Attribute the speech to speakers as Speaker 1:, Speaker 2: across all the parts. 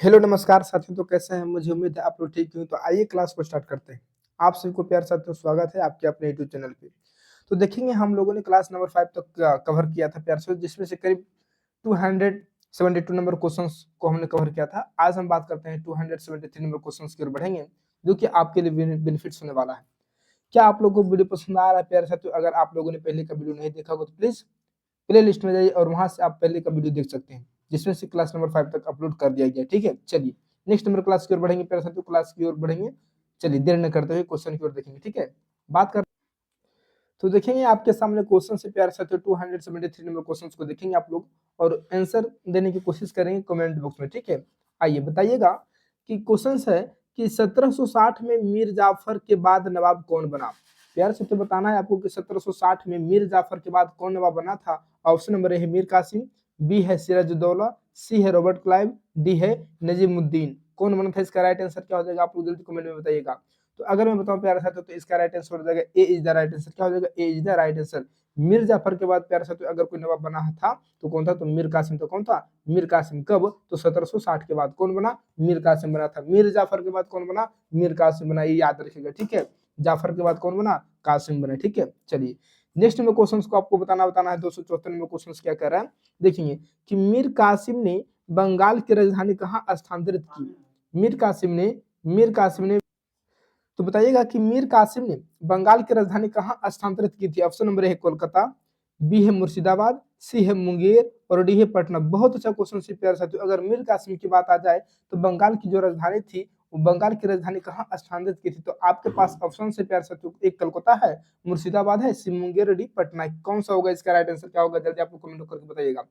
Speaker 1: Hello नमस्कार साथियों। तो कैसे हैं? मुझे उम्मीद है आप लोग ठीक हैं। तो आइए क्लास को स्टार्ट करते हैं। आप सभी को प्यार साथियों स्वागत है आपके अपने यूट्यूब चैनल पे। तो देखेंगे हम लोगों ने क्लास नंबर 5 तक कवर किया था प्यार से, जिसमें से करीब 272 नंबर क्वेश्चंस को हमने कवर किया था। आज हम बात करते हैं 273 नंबर क्वेश्चंस की ओर बढ़ेंगे, जो कि आपके लिए बेनिफिट्स होने वाला है। क्या आप लोगों को वीडियो पसंद आ रहा है प्यारे साथियों? अगर आप लोगों ने पहले का वीडियो नहीं देखा होगा तो प्लीज प्ले लिस्ट में जाइए और वहां से आप पहले का वीडियो देख सकते हैं, जिसमें से क्लास नंबर 5 तक अपलोड कर दिया गया। ठीक है, चलिए नेक्स्ट नंबर क्लास की ओर बढ़ेंगे प्यारे साथियों, क्लास की ओर बढ़ेंगे। चलिए देर न करते हुए क्वेश्चन की ओर देखेंगे। ठीक है, बात कर तो देखेंगे आपके सामने क्वेश्चन से प्यारे साथियों 273 नंबर क्वेश्चन को देखेंगे आप लोग और आंसर देने की कोशिश करेंगे कमेंट बॉक्स में। ठीक है, आइए बताइएगा कि क्वेश्चन है कि 1760 में मीर जाफर के बाद नवाब कौन बना। प्यारे साथियों बताना है आपको कि 1760 में मीर जाफर के बाद कौन नवाब बना था। ऑप्शन नंबर ए है मीर कासिम, बी है सिराजुद्दौला, सी है रॉबर्ट क्लाइव, डी है नजीमुद्दीन। कौन बना था? इसका राइट आंसर क्या हो जाएगा? आप लोग जल्दी कमेंट में बताइएगा। तो अगर मैं बताऊं प्यारे साथियों तो इसका राइट आंसर हो जाएगा A is the right answer. क्या हो जाएगा? A is the right answer. Mir Jafar के बाद प्यारे साथियों अगर कोई नवाब बना था तो कौन था? तो मीर कासिम। तो कौन था? मीर कासिम। कब? तो 1760 के बाद कौन बना? मीर कासिम बना था। मीर जाफर के बाद कौन बना? मीर कासिम बना। ये याद रखिएगा। ठीक है, जाफर के बाद कौन बना? कासिम बना। ठीक है, चलिए नेक्स्ट नंबर क्वेश्चन को आपको बताना है। 274 नंबर क्वेश्चन क्या कर रहा है देखेंगे कि मीर कासिम ने बंगाल की राजधानी कहाँ स्थानांतरित की। मीर कासिम ने तो बताइएगा कि मीर कासिम ने बंगाल की राजधानी कहाँ स्थानांतरित की थी। ऑप्शन नंबर ए है कोलकाता, बी है मुर्शिदाबाद, सी है मुंगेर और डी है पटना। बहुत अच्छा क्वेश्चन से प्यारे साथियों। अगर मीर कासिम की बात आ जाए तो बंगाल की जो राजधानी थी वो बंगाल की राजधानी कहाँ स्थानांतरित की थी। तो आपके पास ऑप्शन से प्यारे साथियों एक कोलकाता है, मुर्शिदाबाद है, सी मुंगेर, डी पटना। कौन सा होगा इसका राइट आंसर? क्या होगा? जल्दी आप लोग कमेंट करके बताइएगा।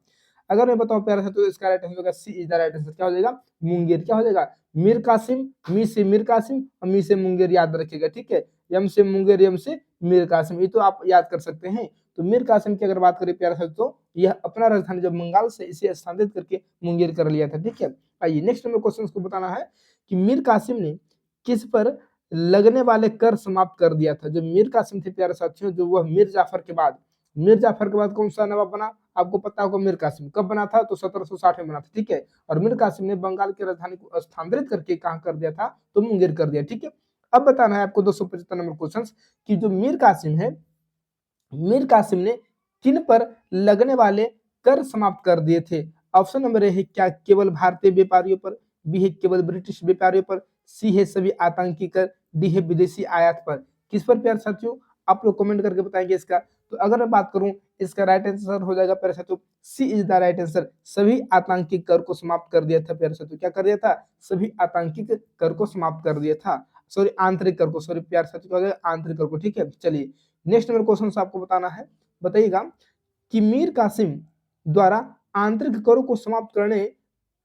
Speaker 1: अगर मैं बताऊं प्यारे साथियों तो इसका राइट आंसर होगा सी इज द राइट आंसर। क्या हो जाएगा? मुंगेर। क्या हो जाएगा? मीर कासिम, मी से मीर कासिम और मी से मुंगेर याद रखिएगा। ठीक है, यम से मुंगेर, यम से मीर कासिम, ये तो आप याद कर सकते हैं। तो मीर कासिम की अगर बात करें प्यारे साथियों तो यह अपना राजधानी जब बंगाल से इसे स्थानांतरित करके मुंगेर कर लिया था। ठीक है, आइए नेक्स्ट नंबर क्वेश्चन को बताना है कि मीर कासिम ने किस पर लगने वाले कर समाप्त कर दिया था। जो मीर कासिम थे प्यारे साथियों, जो वह मीर जाफर के बाद कौन सा नवाब बना? आपको पता होगा मीर कासिम कब बना था? तो 1760 में बना था। ठीक है, और मीर कासिम ने बंगाल की राजधानी को स्थानांतरित करके कहां कर दिया था? तो मुंगेर कर दिया। ठीक है, अब बताना है आपको 275 नंबर क्वेश्चन कि जो मीर कासिम है, मीर कासिम ने किन पर लगने वाले कर समाप्त कर दिए थे। ऑप्शन नंबर ए है क्या केवल भारतीय व्यापारियों पर, बी है केवल ब्रिटिश व्यापारियों पर, सी है सभी आतंकी कर, डी है विदेशी आयात पर। किस पर प्यारे साथियों? आप लोग कमेंट करके बताएंगे इसका। तो अगर मैं बात करूं इसका राइट आंसर हो जाएगा प्यारे साथियों C is the right answer. सभी आतंकी कर को समाप्त कर दिया था प्यारे साथियों। क्या कर दिया था? सभी आतंकी कर को समाप्त कर दिया था। सॉरी आंतरिक कर को, सॉरी प्यारे साथियों क्या हो जाएगा? आंतरिक कर को। ठीक है, चलिए नेक्स्ट नंबर क्वेश्चन आपको बताना है। बताइएगा कि मीर कासिम द्वारा आंतरिक करों को समाप्त करने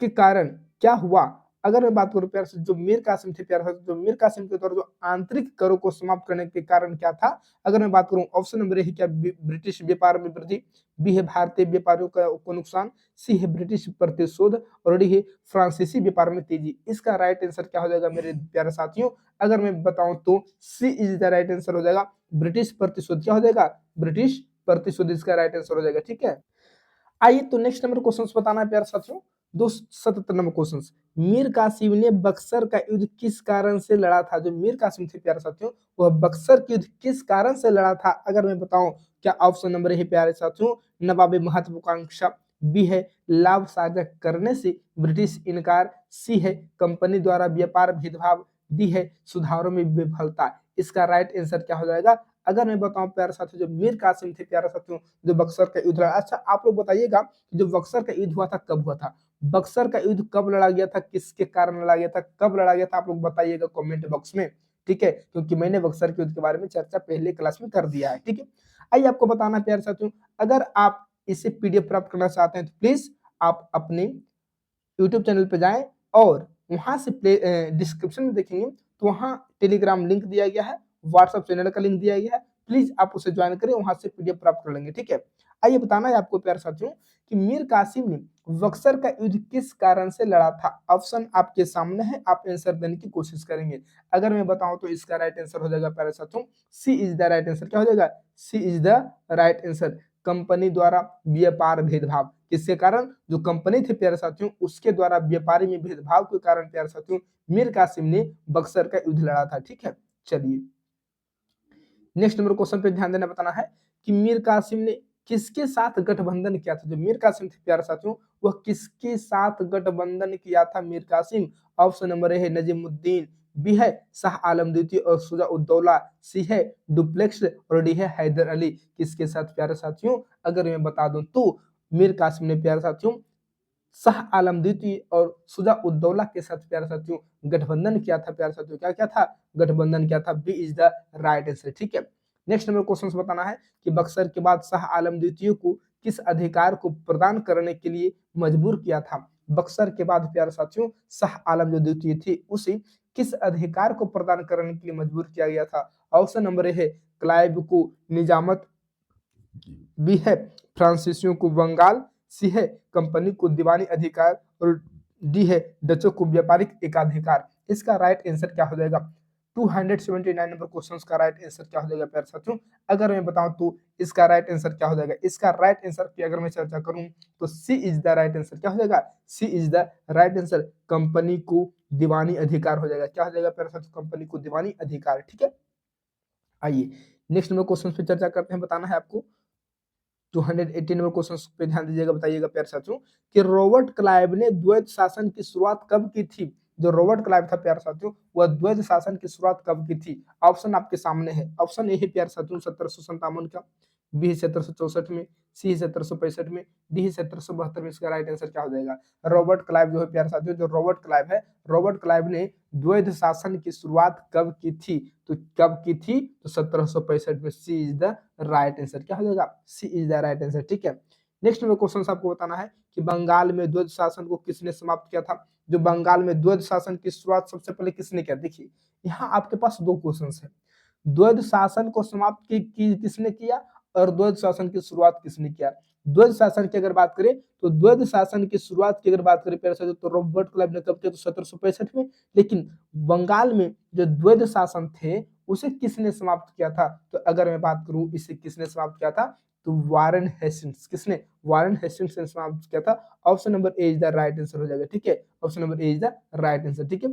Speaker 1: के कारण क्या हुआ। अगर मैं बात करूं प्यार से जो मीर कासिम थे प्यार से, जो मीर कासिम के द्वारा जो आंतरिक करों को समाप्त करने के कारण क्या था। अगर मैं बात करूं ऑप्शन नंबर ए है क्या ब्रिटिश व्यापार में वृद्धि, बी है भारतीय व्यापारियों को नुकसान, सी है ब्रिटिश प्रतिशोध और डी है फ्रांसीसी व्यापार में तेजी। इसका राइट आंसर क्या हो जाएगा मेरे प्यारे साथियों? अगर मैं बताऊं तो C is the right answer हो जाएगा ब्रिटिश प्रतिशोध। क्या हो जाएगा? ब्रिटिश प्रतिशोध इसका राइट आंसर हो जाएगा। ठीक है, आइए तो नेक्स्ट नंबर क्वेश्चन बताना है प्यारे साथियों। 277 नंबर क्वेश्चन, मीर कासिम ने बक्सर का युद्ध किस कारण से लड़ा था। जो मीर कासिम थे प्यारे साथियों वह बक्सर के युद्ध किस कारण से लड़ा था। अगर मैं बताऊं क्या ऑप्शन नंबर है प्यारे साथियों नवाबी महत्वाकांक्षा, बी है लाभ साझा करने से ब्रिटिश इनकार, सी है कंपनी द्वारा व्यापार भेदभाव, डी है सुधारों में विफलता। इसका राइट आंसर क्या हो जाएगा? अगर मैं बताऊं प्यारे साथियों जो मीर कासिम थे प्यारे साथियों जो बक्सर का युद्ध लड़ा। अच्छा आप लोग बताइएगा जो बक्सर का युद्ध हुआ था कब हुआ था? बक्सर का युद्ध कब लड़ा गया था? किसके कारण लड़ा गया था? कब लड़ा गया था? आप लोग बताइएगा कमेंट बॉक्स में। ठीक है, क्योंकि मैंने बक्सर के युद्ध के बारे में चर्चा पहले क्लास में कर दिया है। ठीक है, आइए आपको बताना प्यारे साथियों। अगर आप इसे पीडीएफ प्राप्त करना चाहते हैं तो प्लीज आप अपने यूट्यूब चैनल पे जाएं और वहां से डिस्क्रिप्शन में देखेंगे तो वहां टेलीग्राम लिंक दिया गया है, व्हाट्सएप चैनल का लिंक दिया गया है। प्लीज आप उसे ज्वाइन करें, वहां से पीडीएफ प्राप्त कर लेंगे। ठीक है, आइए बताना है आपको प्यारे साथियों कि मीर कासिम ने बक्सर का युद्ध किस कारण से लड़ा था। ऑप्शन आपके सामने है, आप आंसर देने की कोशिश करेंगे। अगर मैं बताऊं तो इसका राइट आंसर हो जाएगा प्यारे साथियों C is the right answer. क्या हो जाएगा? C is the right answer. Company द्वारा व्यापार भेदभाव। किसके कारण? जो कंपनी थी प्यारे साथियों उसके द्वारा व्यापारी में भेदभाव के कारण प्यारे साथियों मीर कासिम ने बक्सर का युद्ध लड़ा था। ठीक है, चलिए नेक्स्ट नंबर क्वेश्चन पे ध्यान देना बताना है कि मीर कासिम ने किसके साथ गठबंधन किया था? जो मीर कासिम थे प्यारे साथियों वह किसके साथ गठबंधन किया था Mir Qasim? Option number A है नजीमुद्दीन, बी है शाह आलम द्वितीय और शुजा-उद-दौला, सी है डुप्लेक्स और डी है हैदर अली। किसके साथ प्यारे साथियों? अगर मैं बता दूं तो मीर कासिम ने प्यारे साथियों शाह आलम द्वितीय और शुजा-उद-दौला के साथ प्यारे साथियों गठबंधन किया था। प्यारे साथियों क्या क्या था? गठबंधन किया था। B is the right answer. ठीक है, नेक्स्ट नंबर क्वेश्चन बताना है कि बक्सर के बाद शाह आलम द्वितीय को किस अधिकार को प्रदान करने के लिए मजबूर किया था? बक्सर के बाद प्यारे साथियों शाह आलम जो द्वितीय थी उसे किस अधिकार को प्रदान करने के लिए मजबूर किया गया था? ऑप्शन नंबर ए है क्लाइव को निजामत, बी है फ्रांसीसियों को बंगाल, सी है कंपनी को दीवानी अधिकार और डी है डचों को व्यापारिक एकाधिकार। इसका राइट आंसर क्या हो जाएगा? 279 नंबर क्वेश्चन का राइट आंसर क्या हो जाएगा प्यारे साथियों? अगर मैं बताऊं तो इसका राइट आंसर क्या हो जाएगा? इसका राइट आंसर की अगर मैं चर्चा करूं तो C is the right answer. क्या हो जाएगा? C is the right answer. Company को दीवानी अधिकार हो जाएगा। क्या हो जाएगा प्यारे साथियों? कंपनी को दीवानी अधिकार। ठीक है, आइए नेक्स्ट नंबर क्वेश्चन पे चर्चा करते हैं। बताना है आपको 280 नंबर क्वेश्चन पे ध्यान दीजिएगा। बताइएगा प्यारे साथियों कि रॉबर्ट क्लाइव ने द्वैत शासन की शुरुआत कब की थी? जो रॉबर्ट क्लाइव था प्यारे साथियों वह द्वैत शासन की शुरुआत कब की थी? ऑप्शन आपके सामने है। ऑप्शन ए है प्यारे साथियों 1757 का, बी 1764 में, सी 1765 में, डी 1772 में। इसका राइट आंसर क्या हो जाएगा? रॉबर्ट क्लाइव जो है प्यारे साथियों, जो रॉबर्ट क्लाइव है, रॉबर्ट क्लाइव ने द्वैत शासन की शुरुआत कब की थी? तो कब की थी? तो 1765 में। सी इज द राइट आंसर। क्या हो जाएगा? C is the right answer. ठीक है, नेक्स्ट में क्वेश्चन आपको बताना है कि बंगाल में द्वैत शासन को किसने समाप्त किया था? जो बंगाल में द्वैत शासन की शुरुआत सबसे पहले किसने किया? देखिए यहाँ आपके पास दो क्वेश्चन है। द्वैत शासन को समाप्त किसने किया और द्वैत शासन की शुरुआत किसने किया? द्वैत शासन की अगर बात करें तो द्वैत शासन की शुरुआत की अगर बात करें प्यारे साथियों तो रॉबर्ट क्लाइव ने कब किया? तो 1765 में। लेकिन बंगाल में जो द्वैत शासन थे उसे किसने समाप्त किया था? तो अगर मैं बात करूं इसे किसने समाप्त किया था तो वारेन हेस्टिंग्स। किसने? वारेन हेस्टिंग्स ने समाप्त किया था। Option number A is the right answer हो जाएगा। ठीक है, option number A is the right answer. ठीक है,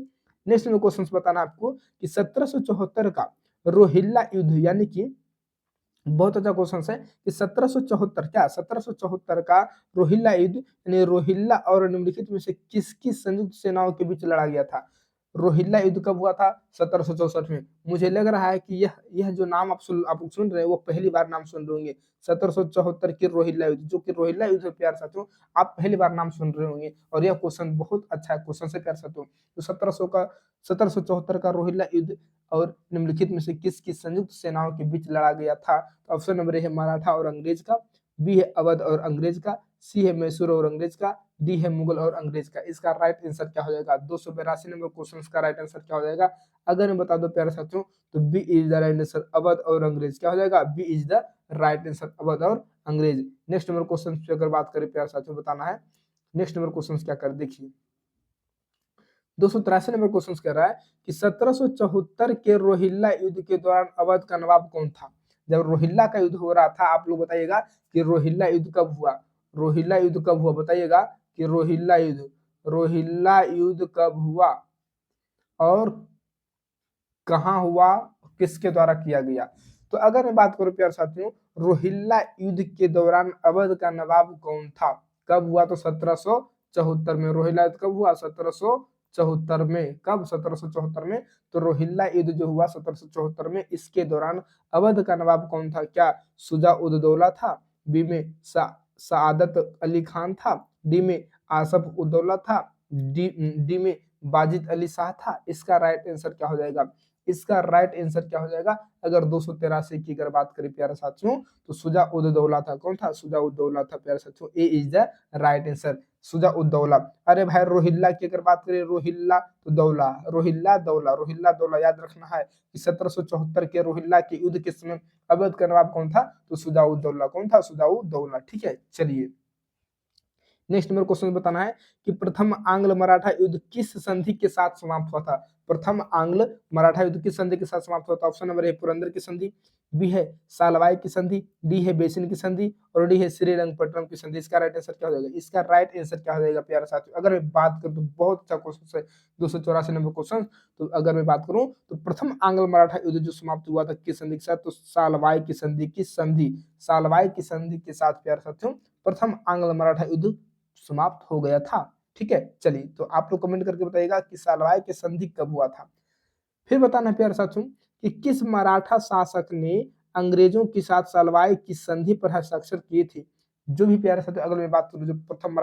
Speaker 1: नेक्स्ट में क्वेश्चन बताना आपको कि 1774 का रोहिल्ला युद्ध यानी कि बहुत अच्छा क्वेश्चन है कि 1774 क्या 1774 का रोहिल्ला युद्ध यानी रोहिल्ला और निम्नलिखित में से किसकी संयुक्त सेनाओं के बीच लड़ा गया था? रोहिल्ला युद्ध कब हुआ था? 1764 में। मुझे लग रहा है कि यह जो नाम आप सुन रहे हैं वो पहली बार नाम सुन रहे होंगे। 1774 की रोहिल्ला युद्ध, जो कि रोहिल्ला युद्ध है प्यारे साथियों, आप पहली बार नाम सुन रहे होंगे और यह क्वेश्चन बहुत अच्छा क्वेश्चन है प्यारे साथियों। तो 1774 का रोहिल्ला युद्ध और निम्नलिखित में से किसकी संयुक्त सेनाओं के बीच लड़ा गया था? तो ऑप्शन नंबर ए है मराठा और अंग्रेज का, बी है अवध और अंग्रेज का, सी है मैसूर और अंग्रेज का, डी है मुगल और अंग्रेज का। इसका राइट आंसर क्या हो जाएगा? 282 नंबर क्वेश्चन का राइट आंसर क्या हो जाएगा? अगर मैं बता दो प्यारे साथियों तो B is the right answer, Awadh और अंग्रेज। क्या हो जाएगा? B is the right answer, Awadh और अंग्रेज। नेक्स्ट नंबर क्वेश्चन पे अगर बात करें प्यारे साथियों बताना है नेक्स्ट नंबर क्वेश्चन क्या कर देखिए 283 नंबर क्वेश्चन कह रहा है कि 1774 के रोहिल्ला युद्ध के दौरान अवध का नवाब कौन था? जब रोहिल्ला का युद्ध हो रहा था आप लोग बताइएगा कि रोहिल्ला युद्ध कब हुआ? रोहिल्ला युद्ध कब हुआ? बताइएगा कि रोहिल्ला युद्ध कब हुआ और कहाँ हुआ, किसके द्वारा किया गया? तो अगर मैं बात करूं प्यारे साथियों रोहिल्ला युद्ध के दौरान अवध का नवाब कौन था? कब हुआ? तो 1774 में। रोहिल्ला युद्ध कब हुआ? 1774 में। कब? 1774 में। तो रोहिल्ला युद्ध जो हुआ 1774 में, इसके दौरान अवध का नवाब कौन था? क्या शुजा उद दौला था, बी में सआदत अली खान था, डी में आसफ उद दौला था, डी में बाजिद अली शाह था। इसका राइट आंसर क्या हो जाएगा? इसका राइट आंसर क्या हो जाएगा? अगर 283 की अगर बात करें प्यारे साथियों तो शुजा उद दौला था। कौन था? शुजा उद दौला था प्यारे साथियों। A is the right answer, Shuja ud Daula. अरे भाई रोहिल्ला की अगर बात करें रोहिल्ला तो दौला, रोहिल्ला दौला, रोहिल्ला दौला याद रखना है कि 1774 के रोहिल्ला के युद्ध के समय अवध का नवाब कौन था? तो शुजा उद दौला। कौन था? शुजा उद दौला। ठीक है, चलिए नेक्स्ट नंबर क्वेश्चन बताना है कि प्रथम आंग्ल मराठा युद्ध किस संधि के साथ समाप्त हुआ था। प्रथम आंग्ल मराठा युद्ध किस संधि के साथ समाप्त हुआ था। ऑप्शन नंबर ए पुरंदर की संधि, बी है सालवाई की संधि, डी है बेसिन की संधि और डी है श्रीरंगपट्टनम की संधि। इसका राइट आंसर क्या हो जाएगा? इसका राइट आंसर क्या हो जाएगा प्यारे साथियों? अगर मैं बात करूं तो बहुत अच्छा क्वेश्चन है, 284 नंबर क्वेश्चन। तो अगर मैं बात करूं तो प्रथम आंग्ल मराठा युद्ध जो समाप्त हुआ था किस संधि के साथ, तो सालवाई की संधि की संधि, सालवाई की संधि के साथ प्यारे साथियों प्रथम आंग्ल मराठा युद्ध समाप्त हो गया था। ठीक है, चलिए तो आप लोग कमेंट करके बताइएगा कि सालवाई की संधि कब हुआ था। फिर बताना है प्यारे साथियों कि किस मराठा शासक ने अंग्रेजों के साथ सालवाई की संधि पर हस्ताक्षर किए थे। जो भी प्यारे साथियों अगर मैं बात करूं जो प्रथम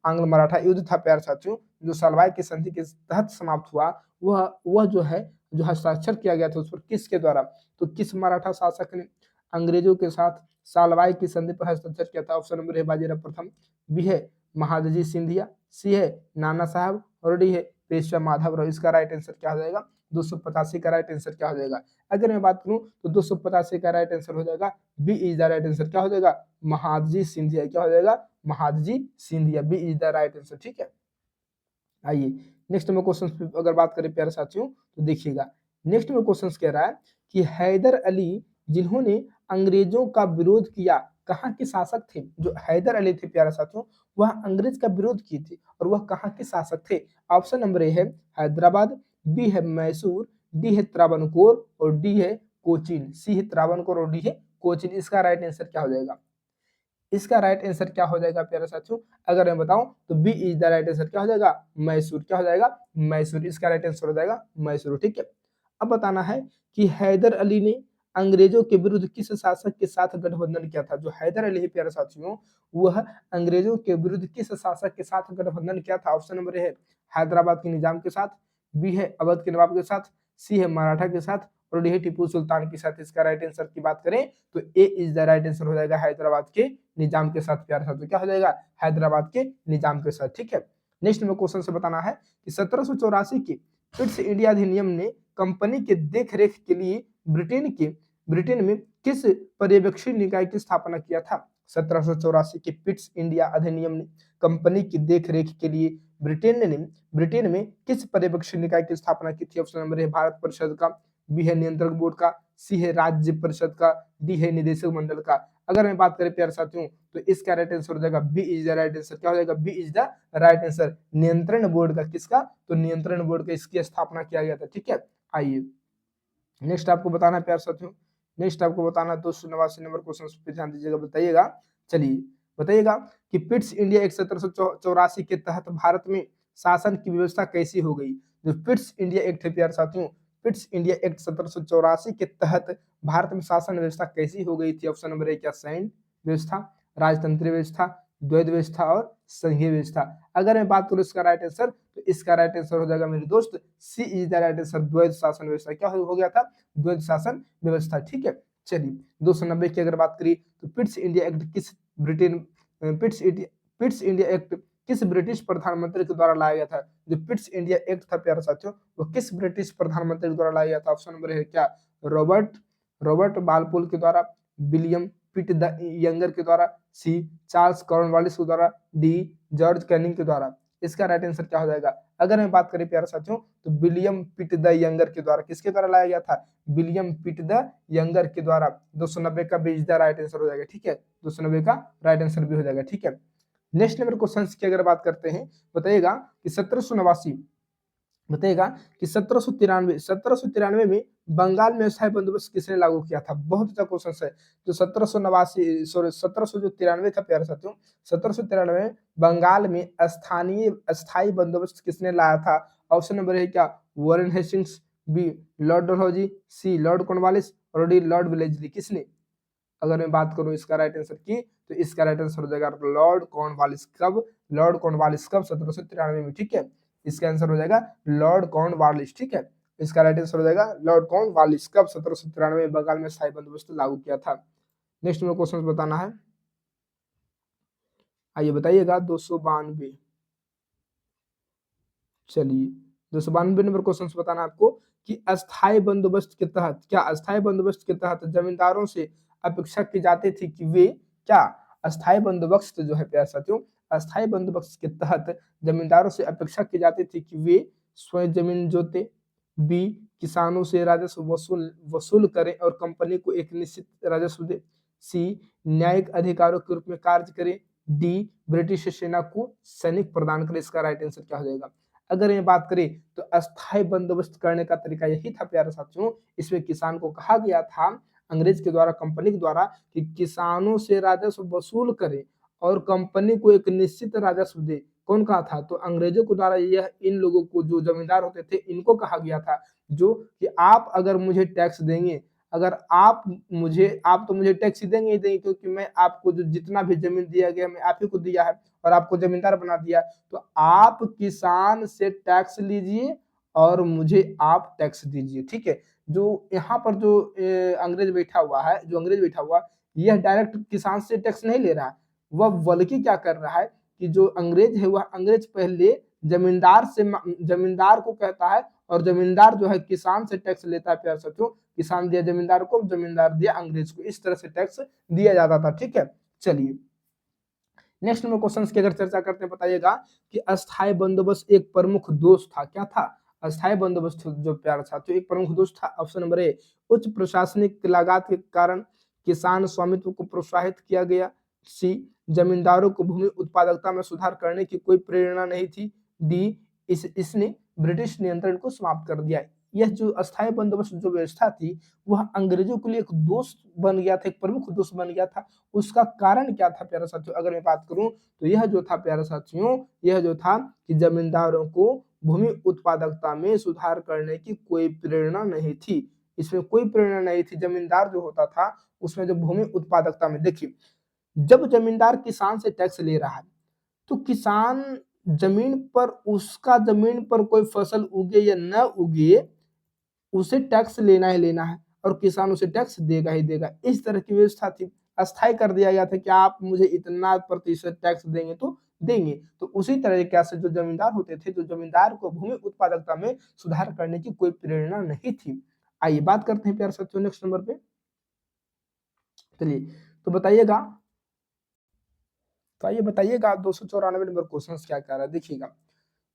Speaker 1: आंग्ल मराठा युद्ध था प्यारे साथियों, जो सालवाई की संधि के तहत समाप्त हुआ, वह जो है जो हस्ताक्षर किया गया था उस पर किसके द्वारा, तो किस मराठा शासक ने अंग्रेजों के साथ सालवाई की संधि पर हस्ताक्षर किया था। ऑप्शन नंबर है बाजीराव प्रथम, बी है महादजी सिंधिया, सी है नाना साहब और डी है पेशवा माधव राव। इसका राइट आंसर क्या हो जाएगा? 285 का राइट आंसर क्या हो जाएगा? अगर मैं बात करूं तो 285 का राइट आंसर हो जाएगा B is the right answer. क्या हो जाएगा? महादजी सिंधिया। क्या हो जाएगा? Mahadji Scindia, B is the right answer. ठीक है, आइए नेक्स्ट में क्वेश्चन अगर बात करें प्यारे साथियों तो देखिएगा नेक्स्ट में क्वेश्चन कह रहा है कि हैदर अली जिन्होंने अंग्रेजों का विरोध किया कहाँ के शासक थे। जो हैदर अली थे प्यारे साथियों वह अंग्रेज का विरोध किए थे और वह कहाँ के शासक थे। ऑप्शन नंबर ए है हैदराबाद, बी है मैसूर, डी है त्रावणकोर और डी है कोचीन। सी है त्रावणकोर और डी है कोचीन। इसका राइट आंसर क्या हो जाएगा? इसका राइट आंसर क्या हो जाएगा प्यारे साथियों? अगर मैं बताऊं तो B is the right answer. क्या हो जाएगा? मैसूर। क्या हो जाएगा? मैसूर। इसका राइट आंसर हो जाएगा मैसूर। ठीक है, अब बताना है कि हैदर अली ने अंग्रेजों के विरुद्ध किस शासक के साथ गठबंधन किया था। जो हैदर अली है प्यारे साथियों वह अंग्रेजों के विरुद्ध किस शासक के साथ गठबंधन किया था। ऑप्शन नंबर है हैदराबाद के निजाम के साथ, बी है अवध के नवाब के साथ, सी है मराठा के साथ और डी है टीपू सुल्तान के साथ। इसका राइट आंसर की बात करें तो A is the right answer हो जाएगा हैदराबाद के निजाम के साथ प्यारे साथियों। क्या हो जाएगा? हैदराबाद के निजाम के साथ। ठीक है, नेक्स्ट में क्वेश्चन से बताना है कि 1784 के पिट्स इंडिया अधिनियम ने कंपनी के देख रेख के लिए ब्रिटेन में किस पर्यवेक्षी निकाय की स्थापना किया था। 1784 के पिट्स इंडिया अधिनियम ने कंपनी की देख रेख के लिए ब्रिटेन में किस पर्यवेक्षी निकाय की स्थापना की थी। ऑप्शन नंबर है भारत परिषद का, बी है नियंत्रक बोर्ड का, सी है राज्य परिषद का, डी है निदेशक मंडल का। अगर मैं बात करें प्यारे साथियों तो इसका राइट आंसर हो जाएगा B is the right answer. क्या हो जाएगा? B is the right answer. नियंत्रण बोर्ड का किसका? तो नियंत्रण बोर्ड का इसकी स्थापना किया गया था। ठीक है, आइए नेक्स्ट आपको बताना है प्यारे साथियों, नेक्स्ट आपको बताना 289 नंबर क्वेश्चन पे ध्यान दीजिएगा, बताइएगा। चलिए बताइएगा कि पिट्स इंडिया एक्ट 1784 के तहत भारत में शासन की व्यवस्था कैसी हो गई। जो पिट्स इंडिया एक्ट है प्यारे साथियों, पिट्स इंडिया एक्ट 1784 के तहत भारत में शासन व्यवस्था कैसी हो गई थी। ऑप्शन नंबर ए क्या सैन्य व्यवस्था, राजतंत्रीय व्यवस्था, द्वैध व्यवस्था और संघीय व्यवस्था। अगर मैं बात करूं इसका राइट आंसर तो इसका राइट आंसर हो जाएगा मेरे दोस्त सी इज द राइट आंसर, द्वैध शासन व्यवस्था। क्या हो गया था? द्वैध शासन व्यवस्था। ठीक है, चलिए 290 की अगर बात करी तो पिट्स इंडिया एक्ट किस पिट्स इंडिया एक्ट किस ब्रिटिश प्रधानमंत्री के द्वारा लाया गया था। जो पिट्स इंडिया एक्ट था प्यारे साथियों वो किस ब्रिटिश प्रधानमंत्री के द्वारा लाया गया था। ऑप्शन नंबर है क्या रॉबर्ट बालपुल के द्वारा, विलियम पिट द यंगर के द्वारा, सी चार्ल्स कॉर्नवालिस के द्वारा, डी जॉर्ज कैनिंग के द्वारा। इसका राइट आंसर क्या हो जाएगा? अगर मैं बात करें प्यारे साथियों तो विलियम पिट द यंगर के द्वारा। किसके द्वारा लाया गया था? विलियम पिट द यंगर के द्वारा। 290 का भी द राइट आंसर हो जाएगा। ठीक है, 290 का राइट आंसर भी हो जाएगा। ठीक है, नेक्स्ट नंबर क्वेश्चन की अगर बात करते हैं बताइएगा कि 1789 बताइएगा कि 1793 में बंगाल में अस्थायी बंदोबस्त किसने लागू किया था। बहुत अच्छा क्वेश्चन है। जो 1793 था प्यारे साथियों, 1793 में बंगाल में अस्थायी बंदोबस्त किसने लाया था। ऑप्शन नंबर है क्या Warren Hastings, B Lord Dalhousie, C Lord Cornwallis और डी लॉर्ड वेलेस्ली। किसने? अगर मैं बात करूं इसका राइट आंसर की तो इसका राइट आंसर हो जाएगा लॉर्ड कॉर्नवालिस। कब? लॉर्ड कॉर्नवालिस कब? 1793 में। ठीक है, इसका आंसर हो जाएगा लॉर्ड कॉर्नवालिस। ठीक है, इसका राइट आंसर हो जाएगा लॉर्ड कॉर्नवालिस। कब? 1793 में बंगाल में स्थायी बंदोबस्त लागू किया था। नेक्स्ट में क्वेश्चन बताना है, आइए बताइएगा 292। चलिए 292 नंबर क्वेश्चन बताना आपको कि अस्थायी बंदोबस्त के तहत क्या अस्थायी बंदोबस्त के तहत जमींदारों से अपेक्षा की जाती थी कि वे क्या अस्थायी बंदोबस्त जो है प्यारे साथियों, अस्थायी बंदोबस्त के तहत जमींदारों से अपेक्षा की जाती थी कि वे स्वयं जमीन जोते, बी किसानों से राजस्व वसूल वसूल करें और कंपनी को एक निश्चित राजस्व दे, सी न्यायिक अधिकारों के रूप में कार्य करें, डी ब्रिटिश सेना को सैनिक प्रदान करें। इसका राइट आंसर क्या हो जाएगा? अगर ये बात करें तो अस्थायी बंदोबस्त करने का तरीका यही था प्यारे साथियों। इसमें किसान को कहा गया था अंग्रेज के द्वारा, कंपनी के द्वारा, कि किसानों से राजस्व वसूल करे और कंपनी को एक निश्चित राजस्व दे। कौन कहा था? तो अंग्रेजों के द्वारा यह इन लोगों को, जो जमींदार होते थे, इनको कहा गया था, जो कि आप अगर मुझे टैक्स देंगे, अगर आप तो मुझे टैक्स देंगे ही देंगे, क्योंकि मैं आपको जो जितना भी जमीन दिया गया मैं आप ही को दिया है और आपको जमींदार बना दिया, तो आप किसान से टैक्स लीजिए और मुझे आप टैक्स दीजिए। ठीक है, जो यहाँ पर जो अंग्रेज बैठा हुआ है, जो अंग्रेज बैठा हुआ, यह डायरेक्ट किसान से टैक्स नहीं ले रहा है, वह बल्कि क्या कर रहा है कि जो अंग्रेज है वह अंग्रेज पहले जमींदार को कहता है और जमींदार जो है किसान से टैक्स लेता है प्यारे साथियों। किसान दिया जमींदार को, जमींदार दिया अंग्रेज को, इस तरह से टैक्स दिया जाता था। ठीक है, चलिए नेक्स्ट नंबर क्वेश्चन की अगर चर्चा करते हैं, बताइएगा कि अस्थायी बंदोबस्त एक प्रमुख दोष था। क्या था? अस्थायी बंदोबस्त जो प्यारे साथियों एक प्रमुख दोष था। ऑप्शन नंबर ए, उच्च प्रशासनिक लागत के कारण किसान स्वामित्व को प्रोत्साहित किया गया, सी जमींदारों को भूमि उत्पादकता में सुधार करने की कोई प्रेरणा नहीं थी, डी इसने ब्रिटिश नियंत्रण को समाप्त कर दिया। यह जो अस्थायी बंदोबस्त जो व्यवस्था थी वह अंग्रेजों के लिए एक दोष बन गया था, एक प्रमुख दोष बन गया था। उसका कारण क्या था प्यारे साथियों? अगर मैं बात करूं तो यह जो था प्यारे साथियों, यह जो था कि जमींदारों को भूमि उत्पादकता में सुधार करने की कोई प्रेरणा नहीं थी। इसमें कोई प्रेरणा नहीं थी। जमींदार जो होता था उसमें जो भूमि उत्पादकता में, देखिए जब जमींदार किसान से टैक्स ले रहा है तो किसान जमीन पर कोई फसल उगे या न उगे, उसे टैक्स लेना ही लेना है और किसान उसे टैक्स देगा ही देगा। इस तरह की व्यवस्था थी। अस्थायी कर दिया गया था कि आप मुझे इतना प्रतिशत टैक्स देंगे तो देंगे। तो उसी तरीके से जो जमींदार होते थे, जो जमींदार को भूमि उत्पादकता में सुधार करने की कोई प्रेरणा नहीं थी। आइए बात करते हैं प्यारे साथियों नेक्स्ट नंबर पे। चलिए तो बताइएगा, तो आइए बताइएगा 294 नंबर क्वेश्चन क्या कह रहा है, देखिएगा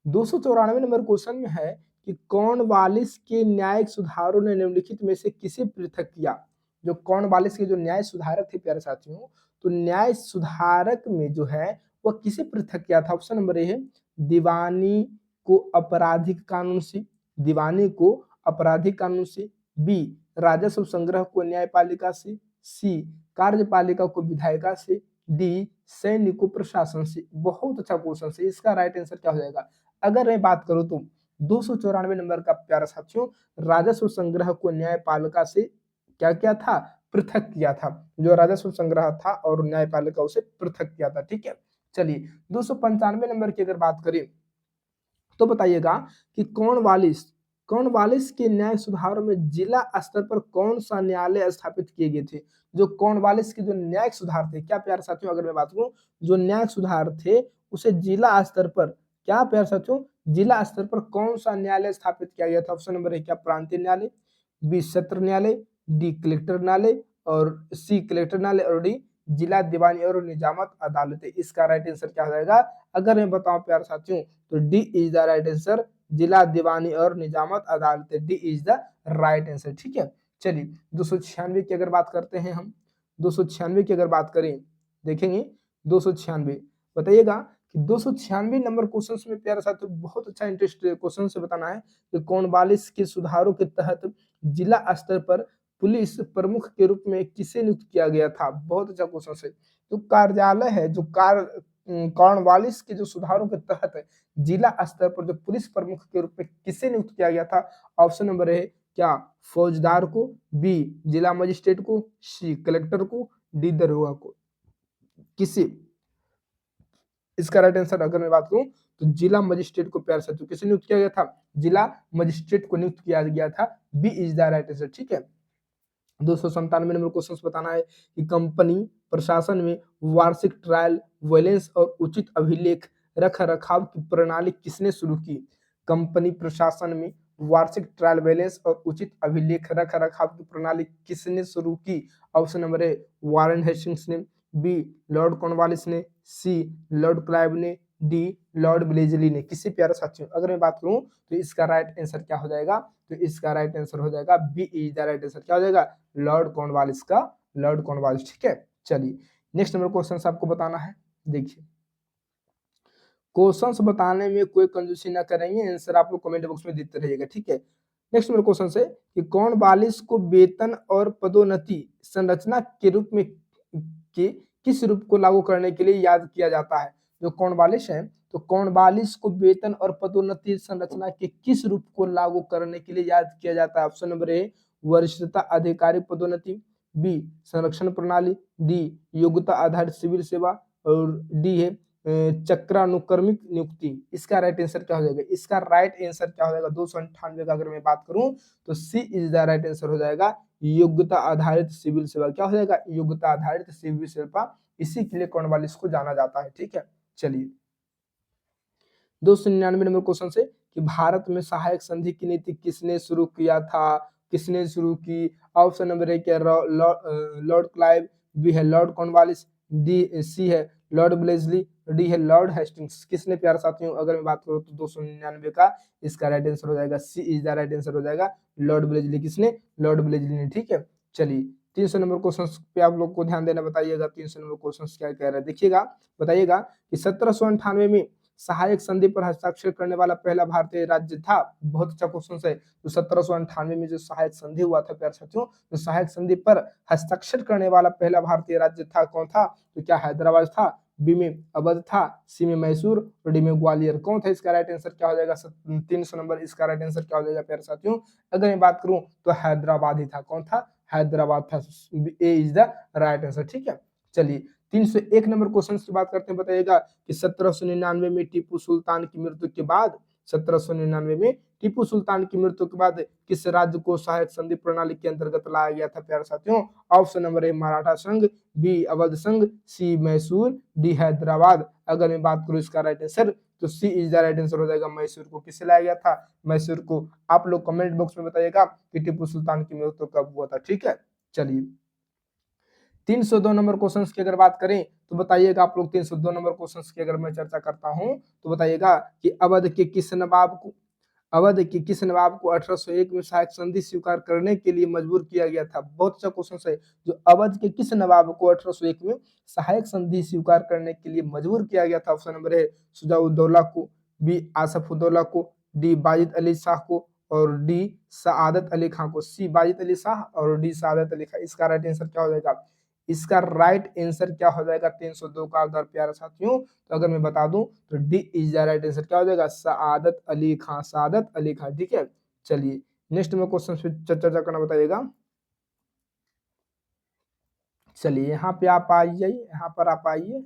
Speaker 1: 294 नंबर क्वेश्चन में है कि कॉर्नवालिस के न्यायिक सुधारों ने निम्नलिखित में से किसे पृथक किया। जो कॉर्नवालिस के जो न्याय सुधारक थे प्यारे साथियों, तो न्याय सुधारक में जो है वह किसे पृथक किया था? ऑप्शन नंबर ए है दीवानी को आपराधिक कानून से, दीवानी को आपराधिक कानून से, बी राजस्व संग्रह को न्यायपालिका से, सी कार्यपालिका को विधायिका से, डी सैन्य को प्रशासन से। बहुत अच्छा क्वेश्चन है, इसका राइट आंसर क्या हो जाएगा? अगर मैं बात करूं तो 294 नंबर का प्यारा साथियों, राजस्व संग्रह को न्यायपालिका से क्या किया था? पृथक किया था। जो राजस्व संग्रह था और न्यायपालिका उसे पृथक किया था। ठीक है, चलिए 295 नंबर की अगर बात करें तो बताइएगा कि कॉर्नवालिस के न्याय सुधारों में जिला स्तर पर कौन सा न्यायालय स्थापित किए गए थे? जो कॉर्नवालिस के जो न्यायिक सुधार थे, क्या प्यारे साथियों अगर मैं बात करूं, जो न्यायिक सुधार थे उसे जिला स्तर पर, क्या प्यारे साथियों, जिला स्तर पर कौन सा न्यायालय स्थापित किया गया था? ऑप्शन नंबर है क्या प्रांतीय न्यायालय, बी सत्र न्यायालय, डी कलेक्टर न्यायालय और सी कलेक्टर न्यायालय और डी जिला दीवानी और निजामत अदालत। इसका राइट आंसर क्या हो जाएगा? अगर मैं बताऊं प्यारे साथियों तो D is the right answer, जिला दीवानी और निजामत अदालत, D is the right answer. ठीक है, चलिए 296 की अगर बात करते हैं हम, 296 की अगर बात करें, देखेंगे 296, बताइएगा कि 296 नंबर क्वेश्चन में प्यारे साथियों बहुत अच्छा इंटरेस्ट क्वेश्चन से बताना है कि कॉर्नवालिस के सुधारों के तहत जिला स्तर पर पुलिस प्रमुख के रूप में किसे नियुक्त किया गया था? बहुत अच्छा क्वेश्चन है। जो कार्यालय है, जो कॉर्नवालिस के जो सुधारों के तहत जिला स्तर पर जो पुलिस प्रमुख के रूप में किसे नियुक्त किया गया था? ऑप्शन नंबर है क्या फौजदार को, बी जिला मजिस्ट्रेट को, सी कलेक्टर को, डी दरोगा को। किसे? इसका राइट आंसर अगर मैं बात करूं तो जिला मजिस्ट्रेट को प्यारे साथियों किसे नियुक्त किया गया था? जिला मजिस्ट्रेट को नियुक्त किया गया था। B is the right answer. ठीक है, 297 नंबर क्वेश्चन बताना है कि कंपनी प्रशासन में वार्षिक ट्रायल वैलेंस और उचित अभिलेख रख रखाव की प्रणाली किसने शुरू की? कंपनी प्रशासन में वार्षिक ट्रायल बैलेंस और उचित अभिलेख रख रखाव की प्रणाली किसने शुरू की? ऑप्शन नंबर ए वारेन हेस्टिंग्स ने, बी लॉर्ड कॉर्नवालिस ने, सी लॉर्ड क्लाइव ने, डी लॉर्ड ब्लेजली ने। किसी प्यारे साथियों अगर मैं बात करूं तो इसका राइट आंसर क्या हो जाएगा, तो इसका राइट आंसर हो जाएगा B is the right answer. क्या हो जाएगा, लॉर्ड कॉर्नवालिस का, लॉर्ड कॉर्नवालिस। ठीक है, चलिए नेक्स्ट नंबर क्वेश्चन आपको बताना है। देखिए क्वेश्चंस बताने में कोई कंजूसी ना करेंगे, आंसर आप लोग कमेंट बॉक्स में देते रहिएगा। ठीक है, नेक्स्ट नंबर क्वेश्चन से कि कॉर्नवालिस को वेतन और पदोन्नति संरचना के रूप में के किस रूप को लागू करने के लिए याद किया जाता है। जो कॉर्नवालिस है तो कॉर्नवालिस को वेतन और पदोन्नति संरचना के किस रूप को लागू करने के लिए याद किया जाता है। ऑप्शन नंबर ए वरिष्ठता आधिकारिक पदोन्नति, बी संरक्षण प्रणाली, डी योग्यता आधारित सिविल सेवा और डी है चक्रानुक्रमिक नियुक्ति। इसका राइट आंसर क्या हो जाएगा, इसका राइट आंसर क्या हो जाएगा 298 का अगर मैं बात करूं तो C is the right answer हो जाएगा योग्यता आधारित सिविल सेवा। क्या हो जाएगा, योग्यता आधारित सिविल सेवा। इसी के लिए कॉर्नवालिस को जाना जाता है। ठीक है, चलिए 299 नंबर क्वेश्चन से कि भारत में सहायक संधि की नीति किसने शुरू किया था, किसने शुरू की। ऑप्शन नंबर ए क्या लॉर्ड क्लाइव, बी है लॉर्ड कॉर्नवालिस, डी सी है लॉर्ड ब्लेजली, डी है लॉर्ड हेस्टिंग्स। किसने प्यारे साथियों अगर मैं बात करूं तो 299 का इसका राइट आंसर हो जाएगा C is the right answer हो जाएगा लॉर्ड ब्लेजली। किसने, लॉर्ड ब्लेजली ने। ठीक है, चलिए 300 नंबर क्वेश्चन पे आप लोग को ध्यान देना। बताइएगा 300 नंबर क्वेश्चन क्या कह रहा है, देखिएगा बताइएगा कि 1798 में सहायक संधि पर हस्ताक्षर करने वाला पहला भारतीय राज्य था। बहुत अच्छा क्वेश्चन है। तो 1798 में जो सहायक संधि हुआ था प्यारे साथियों, तो सहायक संधि पर हस्ताक्षर करने वाला पहला भारतीय राज्य था कौन था, तो क्या हैदराबाद था, बी में अवध था, सी में मैसूर और डी में ग्वालियर। कौन था, इसका राइट आंसर क्या हो जाएगा 300 नंबर। इसका राइट आंसर क्या हो जाएगा प्यारे साथियों अगर मैं बात करूं तो हैदराबाद ही था। कौन था, हैदराबाद था। ए इज द राइट आंसर। ठीक है, चलिए 301 नंबर क्वेश्चन की बात करते हैं। बताइएगा कि 1799 में टीपू सुल्तान की मृत्यु के बाद 1799 में टीपू सुल्तान की मृत्यु के बाद किस राज्य को सहायक संधि प्रणाली के अंतर्गत लाया गया था प्यारे साथियों। ऑप्शन नंबर ए मराठा संघ, बी अवध संघ, सी मैसूर, डी हैदराबाद। अगर मैं बात करूं इसका राइट आंसर तो C is the right answer हो जाएगा मैसूर को। किससे लाया गया था, मैसूर को। आप लोग कमेंट बॉक्स में बताइएगा कि टीपू सुल्तान की मृत्यु कब हुआ था। ठीक है, चलिए 302 नंबर क्वेश्चन की अगर बात करें तो बताइएगा आप लोग 302 नंबर क्वेश्चन की अगर मैं चर्चा करता हूं तो बताइएगा कि अवध के किस नवाब को 1801 में सहायक संधि स्वीकार करने के लिए मजबूर किया गया था। बहुत अच्छा क्वेश्चन है। जो अवध के किस नवाब को 1801 में सहायक संधि स्वीकार करने के लिए मजबूर किया गया था। ऑप्शन नंबर है सुजाउद्दौला को, बी आसफउद्दौला को, डी बाजिद अली शाह को और डी सआदत अली खां को। सी बाजिद अली शाह और डी सआदत अली खां। इसका राइट आंसर क्या हो जाएगा, इसका राइट आंसर क्या हो जाएगा 302 का अगर प्यारे साथियों तो अगर मैं बता दूं तो D is the right answer. क्या हो जाएगा, सआदत अली खां, सआदत अली खां। ठीक है, चलिए नेक्स्ट में क्वेश्चन पे चर्चा करना। बताइएगा, चलिए यहाँ पे आप आइए, यहाँ पर आप आइए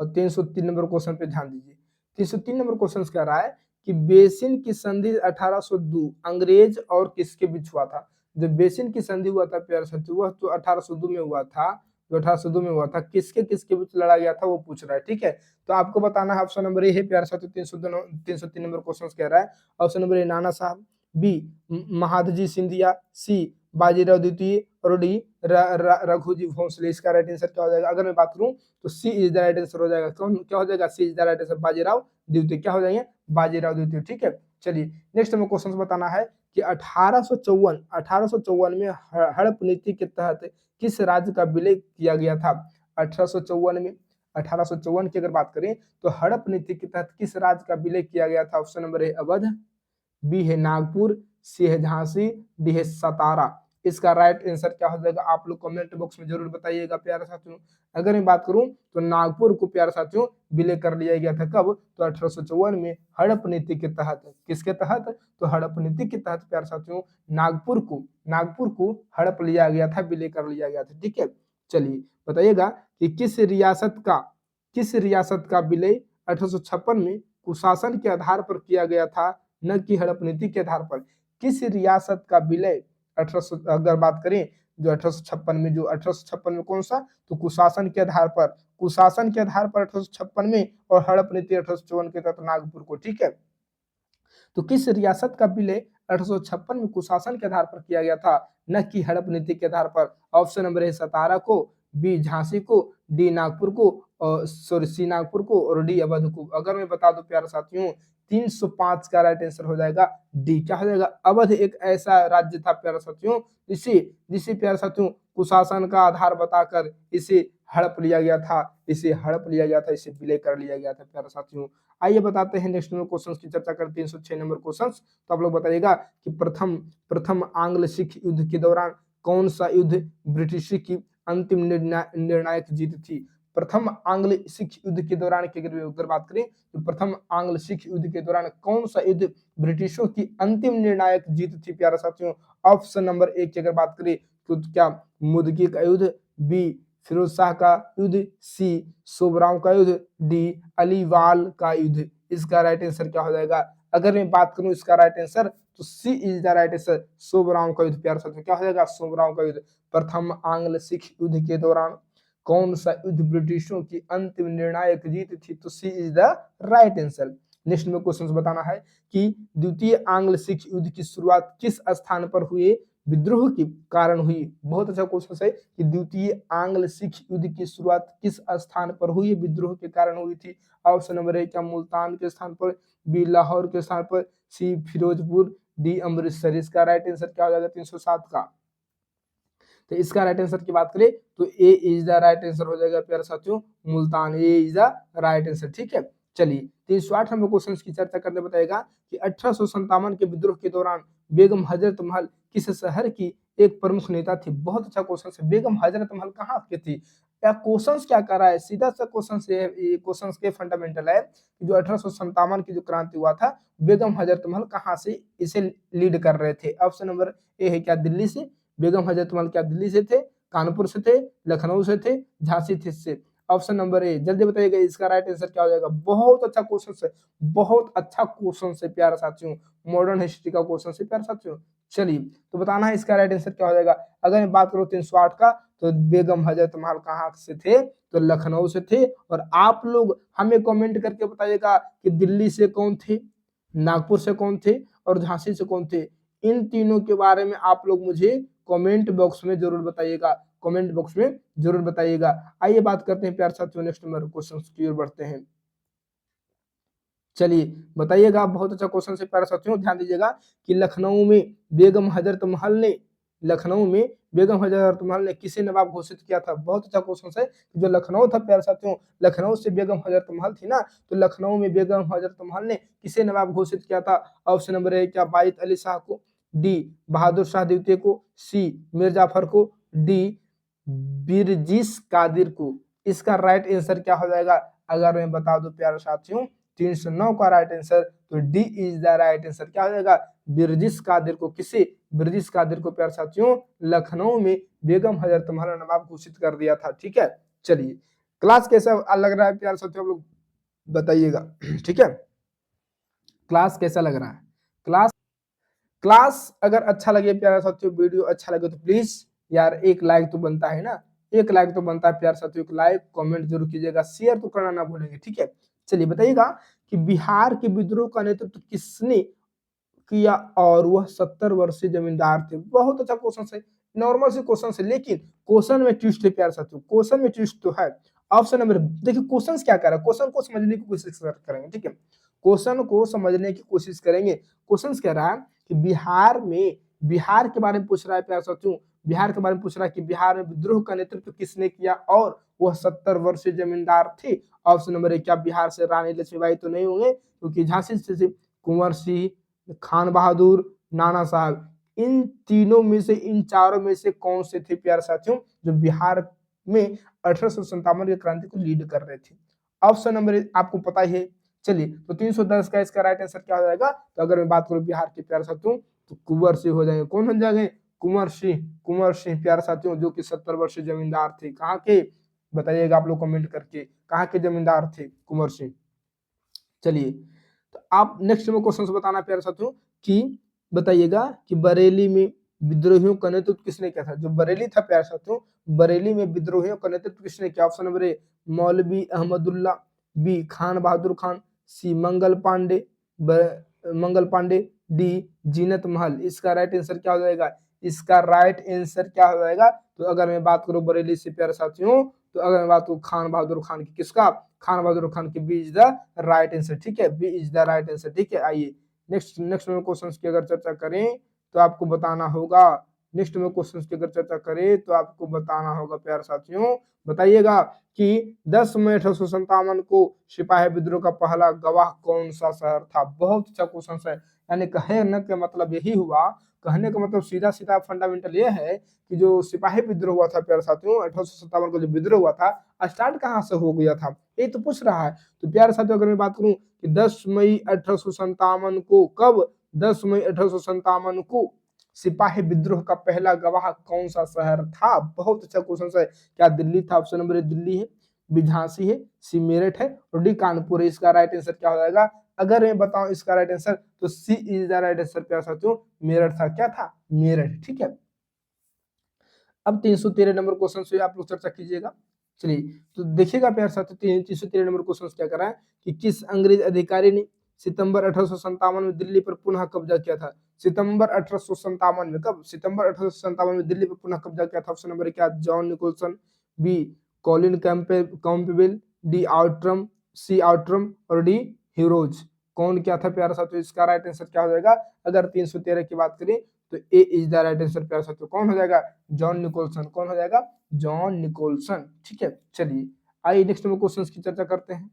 Speaker 1: और 303 नंबर क्वेश्चन पे ध्यान दीजिए। 303 नंबर क्वेश्चन कह रहा है कि बेसिन की संधि 1802 अंग्रेज और किसके बीच हुआ था। जो बेसिन की संधि हुआ था प्यारे साथियों वह तो 1802 में हुआ था। जो 1802 में हुआ था किसके किसके बीच लड़ा गया था वो पूछ रहा है। ठीक है, तो आपको बताना है। ऑप्शन नंबर ए है प्यारे साथियों 303 नंबर क्वेश्चन कह रहा है। ऑप्शन नंबर ए नाना साहब, बी महादजी सिंधिया, सी बाजीराव द्वितीय और डी रघुजी भोसले। इसका राइट आंसर क्या हो जाएगा अगर मैं बात करूं तो C is the right answer हो जाएगा। कौन क्या हो जाएगा, C is the right answer Bajirao द्वितीय। क्या हो जाएंगे, बाजीराव द्वितीय। ठीक है, चलिए नेक्स्ट हमें क्वेश्चन बताना है कि 1854 में हड़प नीति के तहत किस राज्य का विलय किया गया था। 1854 में 1854 की अगर बात करें तो हड़प नीति के तहत किस राज्य का विलय किया गया था। Option number A Awadh, B है नागपुर, सी है झांसी, डी है सतारा। इसका राइट आंसर क्या हो जाएगा आप लोग कमेंट बॉक्स में जरूर बताइएगा प्यारे साथियों। अगर मैं बात करूं तो नागपुर को प्यारे साथियों विलय कर लिया गया था। कब, तो 1854 में हड़प नीति के तहत। किसके तहत, तो हड़प नीति के तहत प्यारे साथियों नागपुर को हड़प लिया गया था, विलय कर लिया गया था। ठीक है, चलिए बताइएगा कि किस रियासत का विलय 1856 में कुशासन के आधार पर किया गया था, न कि हड़प नीति के आधार पर। किस रियासत का विलय 1800 अगर बात करें जो 1856 में, जो 1856 में कौन सा, तो कुशासन के आधार पर 1856 में और हड़प नीति 1854 के तहत नागपुर को। ठीक है, तो किस रियासत का विलय 1856 में कुशासन के आधार पर किया गया था, न कि हड़प नीति के आधार पर। ऑप्शन नंबर है सतारा को, बी झांसी को, डी नागपुर को, और सॉरी सी नागपुर को, और डी अवध को। अगर मैं बता दूं प्यारे साथियों 305 का राइट आंसर हो जाएगा डी। क्या हो जाएगा? अवध एक ऐसा राज्य था प्यारे साथियों जिसे जिसे प्यारे साथियों कुशासन का आधार बताकर इसे हड़प लिया गया था, इसे हड़प लिया गया था, इसे विलय कर लिया गया था प्यारे साथियों। आइए बताते हैं नेक्स्ट नंबर क्वेश्चन की चर्चा करते हैं 306 नंबर क्वेश्चन। तो आप लोग बताइएगा कि प्रथम प्रथम आंग्ल सिख युद्ध के दौरान कौन सा युद्ध ब्रिटिश की अंतिम निर्णायक जीत थी? प्रथम आंग्ल सिख युद्ध के दौरान की अगर बात करें तो प्रथम आंग्ल सिख युद्ध के दौरान कौन सा युद्ध ब्रिटिशों की अंतिम निर्णायक जीत थी प्यारे साथियों? ऑप्शन नंबर 1 की अगर बात करें तो क्या मुदगी का युद्ध, बी फिरोज शाह का युद्ध, सी सोबराव का युद्ध, डी अलीवाल का युद्ध। इसका राइट आंसर क्या हो जाएगा? अगर मैं बात करूं इसका राइट आंसर तो C is the right answer, सोबराव का युद्ध प्यारे साथियों। क्या हो जाएगा? सोबराव का युद्ध। प्रथम आंग्ल सिख युद्ध के दौरान कौन सा युद्ध ब्रिटिशों की अंतिम निर्णायक जीत थी? तो C is the right answer. Next में क्वेश्चन बताना है कि द्वितीय आंग्ल सिख युद्ध की शुरुआत किस स्थान पर हुए विद्रोह के कारण हुई? बहुत अच्छा क्वेश्चन है कि द्वितीय आंग्ल सिख युद्ध की शुरुआत किस स्थान पर हुई, विद्रोह के कारण हुई थी? ऑप्शन नंबर 1 क्या मुल्तान के स्थान पर, बी लाहौर के स्थान पर, सी फिरोजपुर, डी अमृतसर। इसका राइट आंसर क्या हो जाएगा 307 का? तो इसका राइट आंसर की बात करें तो A is the right answer हो जाएगा प्यारे साथियों, मुल्तान। ए इज द राइट आंसर। ठीक है, चलिए 308 नंबर क्वेश्चन की चर्चा करते बताएगा कि 1857 के विद्रोह के दौरान बेगम हजरत महल किस शहर की एक प्रमुख नेता थी? बहुत अच्छा क्वेश्चन है। बेगम हजरत महल कहाँ की थी? या क्वेश्चन क्या कर रहा है? सीधा सा क्वेश्चन से ये क्वेश्चन के फंडामेंटल है कि जो 1857 की जो क्रांति हुआ था, बेगम हजरत महल कहाँ से इसे लीड कर रहे थे? ऑप्शन नंबर ए है क्या दिल्ली से? बेगम हजरत महल क्या दिल्ली से थे, कानपुर से थे, लखनऊ से थे, झांसी थे से? ऑप्शन नंबर ए, जल्दी बताइएगा इसका राइट आंसर क्या हो जाएगा? बहुत अच्छा क्वेश्चन है, बहुत अच्छा क्वेश्चन है प्यारे साथियों, मॉडर्न हिस्ट्री का क्वेश्चन है प्यारे साथियों। चलिए तो बताना है इसका राइट आंसर क्या हो जाएगा। अगर मैं बात करूं 308 का तो बेगम हजरत महल कहाँ से थे? तो लखनऊ से थे। और आप लोग हमें कमेंट करके बताइएगा कि दिल्ली से कौन थे, नागपुर से कौन थे, और झांसी से कौन थे। इन तीनों के बारे में आप लोग मुझे कमेंट बॉक्स में जरूर बताइएगा, कमेंट बॉक्स में जरूर बताइएगा। आइए बात करते हैं प्यारे साथियों नेक्स्ट नंबर क्वेश्चन की ओर बढ़ते हैं। चलिए बताइएगा, बहुत अच्छा क्वेश्चन है प्यारे साथियों, ध्यान दीजिएगा कि लखनऊ में बेगम हजरत महल ने किसे नवाब घोषित किया था? बहुत अच्छा क्वेश्चन है। जो लखनऊ था प्यारे साथियों, लखनऊ से बेगम हजरत महल थी ना, तो लखनऊ में बेगम हजरत महल ने किसे नवाब घोषित किया था? ऑप्शन नंबर ए क्या बाइत अली शाह को, डी बहादुर शाह द्वितीय को, सी मीर जाफर को, डी बिरजिस कादिर को। इसका राइट आंसर क्या हो जाएगा? अगर मैं बता दूं प्यारे साथियों 309 का राइट आंसर तो D is the right answer. क्या हो जाएगा? बिरजिस कादिर को। किसे? बिरजिस कादिर को प्यारे साथियों लखनऊ में बेगम हजरत महल ने नवाब घोषित कर दिया था। ठीक है, चलिए क्लास कैसा लग रहा है प्यारे साथियों, आप लोग बताइएगा। ठीक है, क्लास कैसा लग रहा है? क्लास अगर अच्छा लगे प्यारे साथियों, वीडियो अच्छा लगे तो प्लीज यार एक लाइक तो बनता है ना, एक लाइक तो बनता है प्यारे साथियों। एक लाइक कमेंट जरूर कीजिएगा, शेयर तो करना ना भूलेंगे। ठीक है, चलिए बताइएगा कि बिहार के विद्रोह का नेतृत्व किसने किया और वह 70 वर्षीय जमींदार थे? बहुत अच्छा क्वेश्चन है, नॉर्मल से क्वेश्चन है, लेकिन क्वेश्चन में ट्विस्ट है प्यारे साथियों, क्वेश्चन में ट्विस्ट तो है। ऑप्शन नंबर, देखिए क्वेश्चन क्या कर रहा है, क्वेश्चन को समझने की कोशिश करेंगे। ठीक है, क्वेश्चन को समझने की कोशिश करेंगे। क्वेश्चन कह रहा है कि बिहार के बारे में पूछ रहा है प्यारे साथियों, बिहार के बारे में पूछ रहा है कि बिहार में विद्रोह का नेतृत्व किसने किया और वह 70 वर्षीय जमींदार थे? ऑप्शन नंबर एक क्या बिहार से रानी लक्ष्मीबाई तो नहीं होंगे, क्योंकि झांसी से कुंवर सिंह, खान बहादुर, नाना साहब। इन तीनों में से, इन चारों में से कौन से थे प्यारे साथियों जो बिहार में 1857 की क्रांति को लीड कर रहे थे? ऑप्शन नंबर आपको पता ही है। चलिए तो 310 का इसका राइट आंसर क्या हो जाएगा? तो अगर मैं बात करूं बिहार के प्यारे साथियों तो कुंवर सिंह हो जाएंगे। कौन हो जाएंगे? कुंवर सिंह प्यारे साथियों, जो कि 70 वर्षीय जमींदार थे। कहाँ के? बताइएगा आप लोग कमेंट करके, कहाँ के जमींदार थे कुंवर सिंह। चलिए तो आप नेक्स्ट में क्वेश्चन बताना प्यारे साथियों कि बताइएगा कि बरेली में विद्रोहियों का नेतृत्व किसने किया था? जो बरेली था प्यारे साथियों, बरेली में विद्रोहियों का नेतृत्व किसने किया? ऑप्शन नंबर ए मौलवी अहमदुल्ला, बी खान बहादुर खान, सी मंगल पांडे, डी जीनत महल। इसका राइट आंसर क्या हो जाएगा? इसका राइट आंसर क्या हो जाएगा? तो अगर मैं बात करूं बरेली से प्यारे साथियों, तो अगर मैं बात करूं खान बहादुर खान की, किसका? खान बहादुर खान की। B is the right answer, ठीक है, B is the right answer, ठीक है। आइए नेक्स्ट में क्वेश्चन की अगर चर्चा करें तो आपको बताना होगा, नेक्स्ट में क्वेश्चन की अगर चर्चा करें तो आपको बताना होगा प्यारे साथियों, बताइएगा कि 10 मई 1857 को सिपाही विद्रोह का पहला गवाह कौन सा शहर था? बहुत अच्छा क्वेश्चन है। यानी कहने का मतलब यही हुआ, कहने का मतलब सीधा सीधा फंडामेंटल ये है कि जो सिपाही विद्रोह हुआ था प्यारे साथियों 1857 को जो विद्रोह हुआ था, स्टार्ट कहाँ से हो गया था, ये तो पूछ रहा है। तो प्यारे साथियों अगर मैं बात करूं कि 10 मई 1857 को, कब? 10 मई 1857 को सिपाही विद्रोह का पहला गवाह कौन सा शहर था? बहुत अच्छा क्वेश्चन है। क्या दिल्ली था? ऑप्शन नंबर ए दिल्ली है, बी झांसी है, सी मेरठ है और डी कानपुर है। इसका राइट आंसर क्या हो जाएगा? अगर मैं बताऊं इसका राइट आंसर तो C is the right answer प्यारे साथियों, मेरठ था। क्या था? मेरठ, ठीक है। अब 313 नंबर क्वेश्चन से आप लोग चर्चा कीजिएगा। चलिए तो देखिएगा प्यारे साथियों, 313 नंबर क्वेश्चन क्या कर रहा है कि किस अंग्रेज अधिकारी ने सितंबर 1857 में दिल्ली पर पुनः कब्जा किया था? सितंबर 1857 में, कब? सितंबर 1857 में दिल्ली पर पुनः कब्जा किया था। ऑप्शन नंबर क्या? John Nicholson, B Colin Campbell, D Outram, C Outram और डी ह्यूरोज। कौन क्या था प्यारे साथियों? इसका राइट आंसर क्या हो जाएगा? अगर 313 की बात करें तो A is the right answer प्यारे साथियों। कौन हो जाएगा? John Nicholson. कौन हो जाएगा? जॉन निकोलसन, ठीक है। चलिए आइए नेक्स्ट में क्वेश्चंस की चर्चा करते हैं।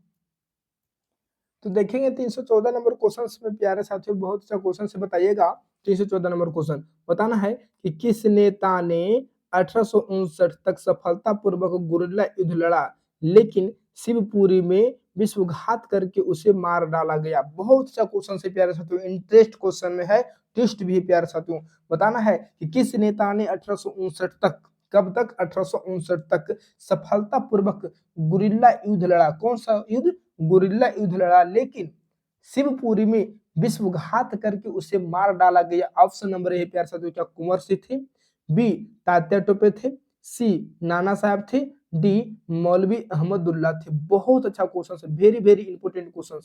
Speaker 1: तो देखेंगे 314 नंबर क्वेश्चन में प्यारे साथियों, बहुत अच्छा क्वेश्चन से बताइएगा। 314 नंबर क्वेश्चन बताना है कि किस नेता ने 1859 तक सफलतापूर्वक गुरिल्ला युद्ध लड़ा लेकिन शिवपुरी में विश्वघात करके उसे मार डाला गया? बहुत अच्छा क्वेश्चन से प्यारे साथियों, इंटरेस्ट क्वेश्चन में है, ट्विस्ट भी है प्यारे साथियों। बताना है कि किस नेता ने 1859 तक, कब तक? 1859 तक सफलतापूर्वक गुरिल्ला युद्ध लड़ा। कौन सा युद्ध? गुरिल्ला युद्ध लड़ा लेकिन शिवपुरी में विश्वघात करके उसे मार डाला गया। ऑप्शन नंबर ए प्यारे साथियों, क्या कुंवर सिंह थे, बी तात्या टोपे थे, सी नाना साहब थे, डी मौलवी अहमदुल्ला थे। बहुत अच्छा क्वेश्चन है, very very important question,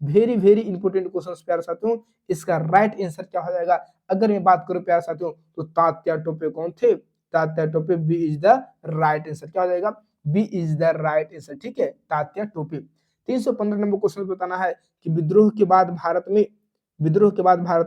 Speaker 1: very very important question प्यारे साथियों। इसका राइट आंसर क्या हो जाएगा? अगर मैं बात करूं प्यारे साथियों तो तात्या टोपे कौन थे? Tatya Tope, B is the right answer. क्या हो जाएगा? B is the right answer, ठीक है, तात्या टोपे। 315 नंबर क्वेश्चन बताना है कि विद्रोह के बाद भारत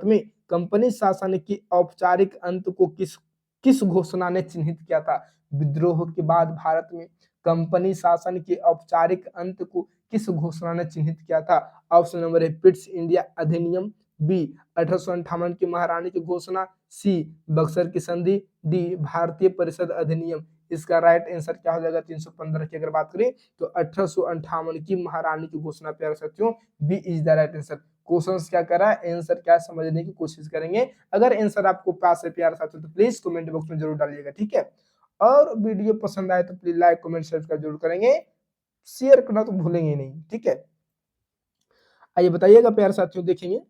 Speaker 1: में कंपनी शासन की औपचारिक अंत को किस किस घोषणा ने चिन्हित किया था? विद्रोह के बाद भारत में कंपनी शासन के औपचारिक अंत को किस घोषणा ने चिन्हित किया था? ऑप्शन नंबर ए पिट्स इंडिया अधिनियम, बी 1858 की महारानी की घोषणा, सी बक्सर की संधि, डी भारतीय परिषद अधिनियम। इसका राइट आंसर क्या हो जाएगा? 315 की अगर बात करें तो 1858 की महारानी की घोषणा प्यारे साथियों, B is the right answer. Question क्या कर रहा है, आंसर क्या समझने की कोशिश करेंगे। अगर आंसर आपको पास है प्यारे साथियों तो प्लीज कमेंट बॉक्स में जरूर डालिएगा, ठीक है। और वीडियो पसंद आए तो प्लीज लाइक कमेंट सब्सक्राइब जरूर करेंगे, शेयर करना तो भूलेंगे नहीं, ठीक है। आइए बताइएगा प्यारे साथियों, देखेंगे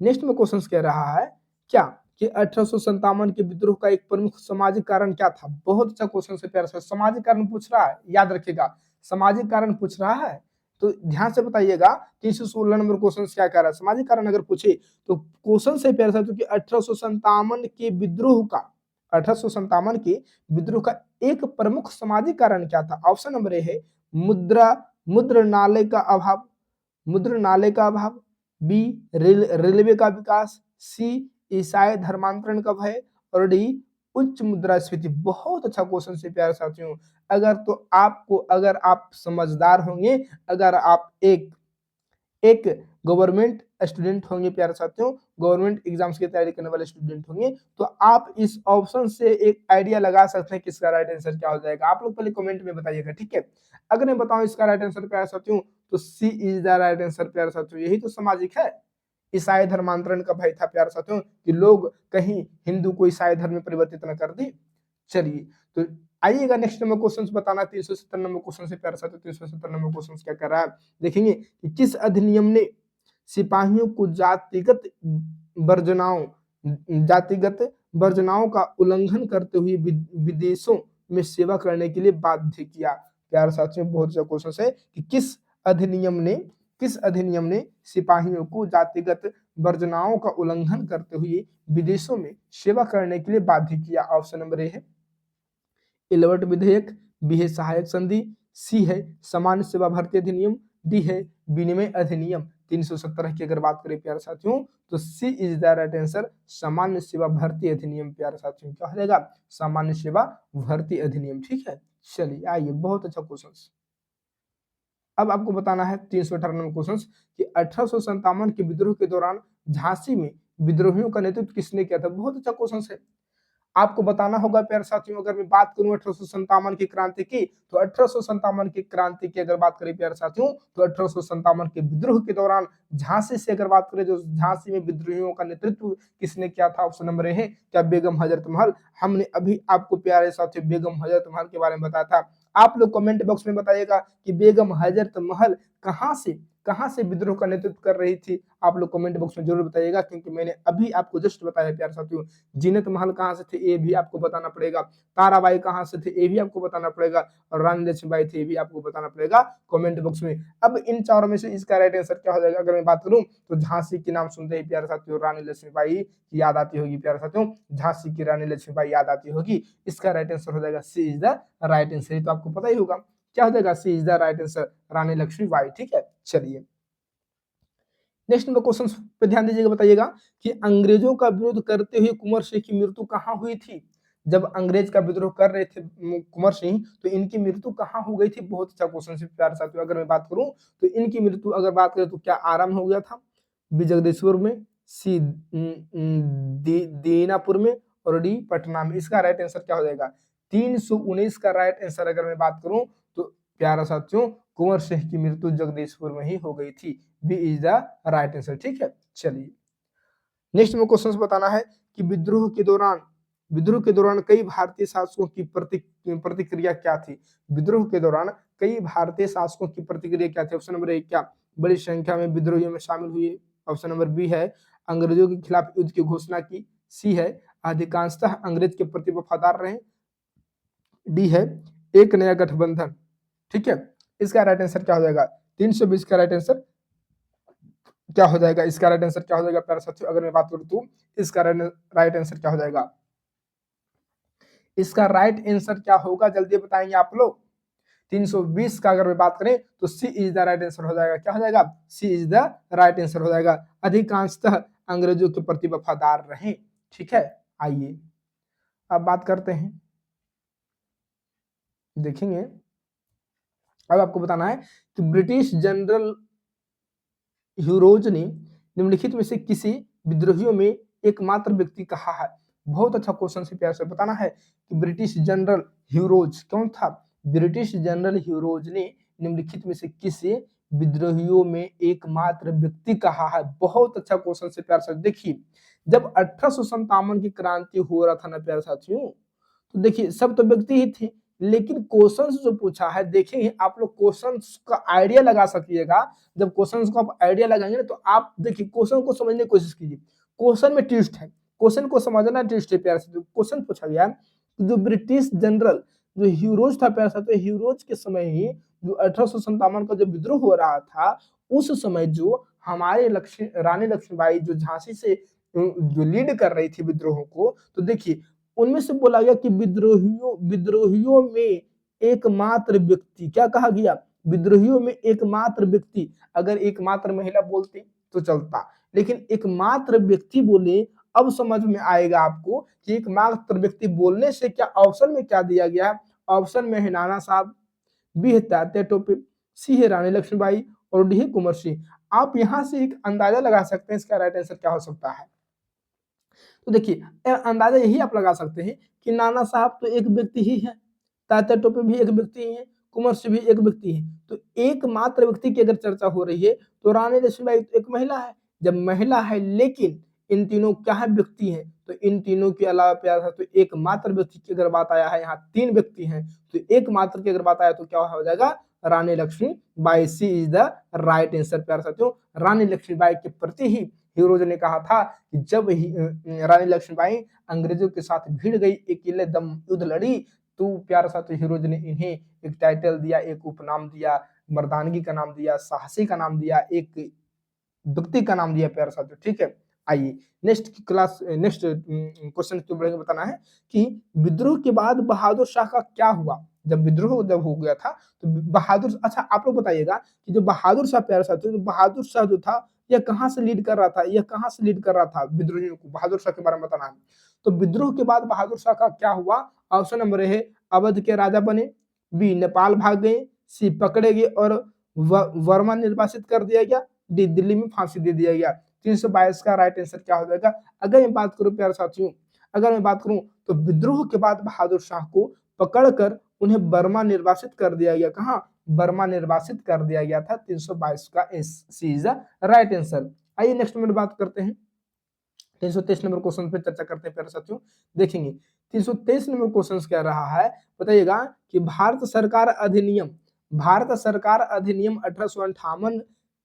Speaker 1: नेक्स्ट में क्वेश्चन कह रहा है क्या कि 1857 के विद्रोह का एक प्रमुख सामाजिक कारण क्या था? बहुत अच्छा क्वेश्चन से प्यारे साथियों, सामाजिक कारण पूछ रहा है, याद रखिएगा सामाजिक कारण पूछ रहा है तो ध्यान से बताइएगा। 316 नंबर क्वेश्चन क्या कह रहा है? सामाजिक कारण अगर पूछे तो क्वेश्चन से प्यारे साथियों कि 1857 के विद्रोह का, 1857 के विद्रोह का एक प्रमुख सामाजिक कारण क्या था? ऑप्शन नंबर ए है मुद्रणालय का अभाव, मुद्रणालय का अभाव, बी रेलवे का विकास, सी ईसाई धर्मांतरण का भय और डी उच्च मुद्रास्फीति। बहुत अच्छा क्वेश्चन से प्यारे साथियों। अगर आप समझदार होंगे, अगर आप एक गवर्नमेंट स्टूडेंट होंगे प्यारे साथियों, गवर्नमेंट एग्जाम्स की तैयारी करने वाले स्टूडेंट होंगे तो आप इस ऑप्शन से एक आइडिया लगा सकते हैं कि इसका राइट आंसर क्या हो जाएगा। आप लोग पहले कमेंट में बताइएगा, ठीक है। अगर मैं बताऊं इसका राइट आंसर प्यारे साथियों तो C is the right answer प्यारे साथियों। यही तो सामाजिक है, ईसाई धर्मांतरण का भय था प्यारे साथियों कि लोग कहीं हिंदू को ईसाई धर्म में परिवर्तित न कर दे। चलिए तो आइएगा नेक्स्ट नंबर क्वेश्चन बताना 370 नंबर क्वेश्चन से प्यारे साथियों। 370 नंबर क्वेश्चन क्या कर रहा है, देखेंगे कि किस अधिनियम ने सिपाहियों को जातिगत वर्जनाओं का उल्लंघन करते हुए विदेशों में सेवा करने के लिए बाध्य किया? प्यारे साथियों बहुत अच्छा क्वेश्चन है कि किस अधिनियम ने किस अधिनियम ने सिपाहियों को जातिगत वर्जनाओं का उल्लंघन करते हुए विदेशों में सेवा करने के लिए बाध्य किया? ऑप्शन नंबर ए है इलवर्ट विधेयक, बी है सहायक संधि, सी है सामान्य सेवा भर्ती अधिनियम, डी है विनिमय अधिनियम 317 की अगर बात करें प्यारे साथियों तो C is the right answer, सामान्य सेवा भर्ती अधिनियम। प्यारे साथियों क्या हो जाएगा? सामान्य सेवा भर्ती अधिनियम। ठीक है, चलिए आइए, बहुत अच्छा क्वेश्चन। अब आपको बताना है 398 क्वेश्चन कि 1857 के विद्रोह के दौरान झांसी में विद्रोहियों का नेतृत्व किसने किया था? बहुत अच्छा क्वेश्चन है। आपको बताना होगा प्यारे साथियों, अगर मैं बात करूं 1857 की क्रांति की, तो 1857 की क्रांति की अगर बात करें प्यारे साथियों तो 1857 के विद्रोह के दौरान झांसी से अगर बात करें, जो झांसी में विद्रोहियों का नेतृत्व किसने किया था? ऑप्शन नंबर ए है क्या बेगम हजरत महल। हमने अभी आपको प्यारे साथियों बेगम हजरत महल के बारे में बताया था। आप लोग कमेंट बॉक्स में बताइएगा कि बेगम हजरत महल कहां से विद्रोह का नेतृत्व कर रही थी। आप लोग कमेंट बॉक्स में जरूर बताइएगा, क्योंकि मैंने अभी आपको जस्ट बताया प्यारे साथियों। जीनत महल कहां से थे ये भी आपको बताना पड़ेगा, ताराबाई कहां से थे ये भी आपको बताना पड़ेगा, और रानी लक्ष्मीबाई थे ये भी आपको बताना पड़ेगा कमेंट बॉक्स में। अब इन चारों में से इसका राइट आंसर क्या हो जाएगा? अगर मैं बात करूं तो झांसी के नाम सुनते ही प्यारे साथियों रानी लक्ष्मीबाई की याद आती होगी। प्यारे साथियों झांसी की रानी लक्ष्मीबाई याद आती होगी। इसका राइट आंसर हो जाएगा C is the right answer. तो आपको पता ही होगा क्या हो जाएगा, C is the right answer, रानी लक्ष्मीबाई। ठीक है, चलिए नेक्स्ट नंबर क्वेश्चन पे ध्यान दीजिएगा, बताइएगा कि अंग्रेजों का विरोध करते हुए कुंवर सिंह की मृत्यु कहाँ हुई थी? जब अंग्रेज का विद्रोह कर रहे थे कुंवर सिंह, तो इनकी मृत्यु कहाँ हो गई थी? बहुत अच्छा क्वेश्चन है प्यारे साथियों। अगर मैं बात करूं तो इनकी मृत्यु अगर बात करें तो क्या आराम हो गया था? बी जगदीशपुर में, सी दीनापुर में, और डी पटना में। इसका राइट आंसर क्या हो जाएगा? 319 का राइट आंसर अगर मैं बात करूं तो प्यारा साथियों कुंवर सिंह की मृत्यु जगदीशपुर में ही हो गई थी। B is the right answer. ठीक है, चलिए नेक्स्ट में क्वेश्चन बताना है कि विद्रोह के दौरान कई भारतीय शासकों की प्रतिक्रिया क्या थी? विद्रोह के दौरान कई भारतीय शासकों की प्रतिक्रिया क्या थी? ऑप्शन नंबर ए क्या बड़ी संख्या में विद्रोहियों में शामिल हुए, ऑप्शन नंबर बी है अंग्रेजों के खिलाफ युद्ध की घोषणा की, सी है अधिकांशतः अंग्रेज के प्रति वफादार रहे, डी है एक नया गठबंधन। ठीक है, इसका राइट आंसर क्या हो जाएगा? 320 का राइट आंसर क्या हो जाएगा? इसका राइट आंसर क्या हो जाएगा प्यारे साथियों? अगर मैं बात करूं तो इसका राइट आंसर क्या हो जाएगा? इसका राइट आंसर क्या होगा जल्दी बताएंगे आप लोग। 320 का अगर मैं बात करें तो C is the right answer हो जाएगा। क्या हो जाएगा? C is the right answer हो जाएगा, अधिकांशतः अंग्रेजों के प्रति वफादार रहे। ठीक है, आइए अब बात करते हैं, देखेंगे। अब आपको बताना है कि ब्रिटिश जनरल ह्यूरोज ने निम्नलिखित में से किसी विद्रोहियों में एकमात्र व्यक्ति कहा है? बहुत अच्छा क्वेश्चन से प्यार से बताना है कि ब्रिटिश जनरल ह्यूरोज कौन था? ब्रिटिश जनरल ह्यूरोज ने निम्नलिखित में से किसी विद्रोहियों में एकमात्र व्यक्ति कहा है? बहुत अच्छा क्वेश्चन से प्यार से देखिए, जब 1857 की क्रांति हो रहा था ना प्यारे साथियों, तो देखिए सब तो व्यक्ति ही थे, लेकिन क्वेश्चंस जो पूछा है देखेंगे आप लोग, क्वेश्चंस का आइडिया लगा सकिएगा। जब क्वेश्चंस को आप आइडिया लगाएंगे ना तो आप देखिए क्वेश्चन को समझने की कोशिश कीजिए। क्वेश्चन में ट्विस्ट है, क्वेश्चन को समझना ट्विस्ट है प्यारे से। क्वेश्चन पूछा गया जो ब्रिटिश जनरल जो ह्यूरोज था प्यारे साथियों, ह्यूरोज के समय ही जो 1857 का जब विद्रोह हो रहा था, उस समय जो हमारे रानी लक्ष्मीबाई जो झांसी से जो लीड कर रही थी विद्रोह को, तो देखिए उनमें से बोला गया कि विद्रोहियों में एकमात्र व्यक्ति, क्या कहा गया? विद्रोहियों में एकमात्र व्यक्ति। अगर एकमात्र महिला बोलती तो चलता, लेकिन एकमात्र व्यक्ति बोले, अब समझ में आएगा आपको कि एकमात्र व्यक्ति बोलने से क्या ऑप्शन में क्या दिया गया? ऑप्शन में है नाना साहब, बी है तात्या टोपे, सी है रानी लक्ष्मीबाई, और डी है कुंवर सिंह। आप यहां से एक अंदाजा लगा सकते हैं इसका राइट आंसर क्या हो सकता है। तो देखिए अंदाजा यही आप लगा सकते हैं कि नाना साहब तो एक व्यक्ति ही है, तात्या टोपे भी एक व्यक्ति ही है, कुंवर सिंह भी एक व्यक्ति है। तो एकमात्र व्यक्ति की अगर चर्चा हो रही है तो रानी लक्ष्मीबाई तो एक महिला है। जब महिला है लेकिन इन तीनों क्या है? व्यक्ति हैं। तो इन तीनों के अलावा प्यार था तो एकमात्र व्यक्ति की अगर बात आया है, यहाँ 3 व्यक्ति हैं, तो एकमात्र की अगर बात आया तो क्या हो जाएगा? रानी लक्ष्मीबाई। सी इज द राइट आंसर प्यार साथियों। रानी लक्ष्मीबाई के प्रति ही हीरोज ने कहा था कि जब रानी लक्ष्मीबाई अंग्रेजों के साथ भिड़ गई, अकेले दम युद्ध लड़ी, तो प्यारे साथियों हीरोज ने इन्हें एक टाइटल दिया, एक उपनाम दिया, मर्दानगी का नाम दिया, साहसी का नाम दिया, एक व्यक्ति का नाम दिया प्यारे साथियों, ठीक है। आइए नेक्स्ट क्वेश्चन के ऊपर बताना है कि विद्रोह के बाद बहादुर शाह का क्या हुआ। जब विद्रोह जब हो गया था तो बहादुर, अच्छा आप लोग बताइएगा कि जो बहादुर शाह प्यारे साथियों, तो बहादुर शाह जो था यह कहाँ से लीड कर रहा था, यह कहाँ से लीड कर रहा था विद्रोहियों को, बहादुर शाह के बारे में बताना है। तो विद्रोह के बाद बहादुर शाह का क्या हुआ। ऑप्शन नंबर है अवध के राजा बने, बी नेपाल भाग गए, सी पकड़े गए और वर्मा निर्वासित कर दिया गया, डी दिल्ली में फांसी दे दिया गया। 322 का राइट आंसर क्या हो जाएगा। अगर मैं बात करूं प्यारे साथियों, अगर मैं बात करूं तो विद्रोह के बाद बहादुर शाह को पकड़कर उन्हें बर्मा निर्वासित कर दिया गया। कहां, बर्मा निर्वासित कर दिया गया था। 322 का सी इज द राइट आंसर। आइए नेक्स्ट में बात करते हैं, 323 नंबर क्वेश्चन पे चर्चा करते हैं प्यारे साथियों। देखेंगे 323 नंबर क्वेश्चन क्या रहा है, बताइएगा कि भारत सरकार अधिनियम 1858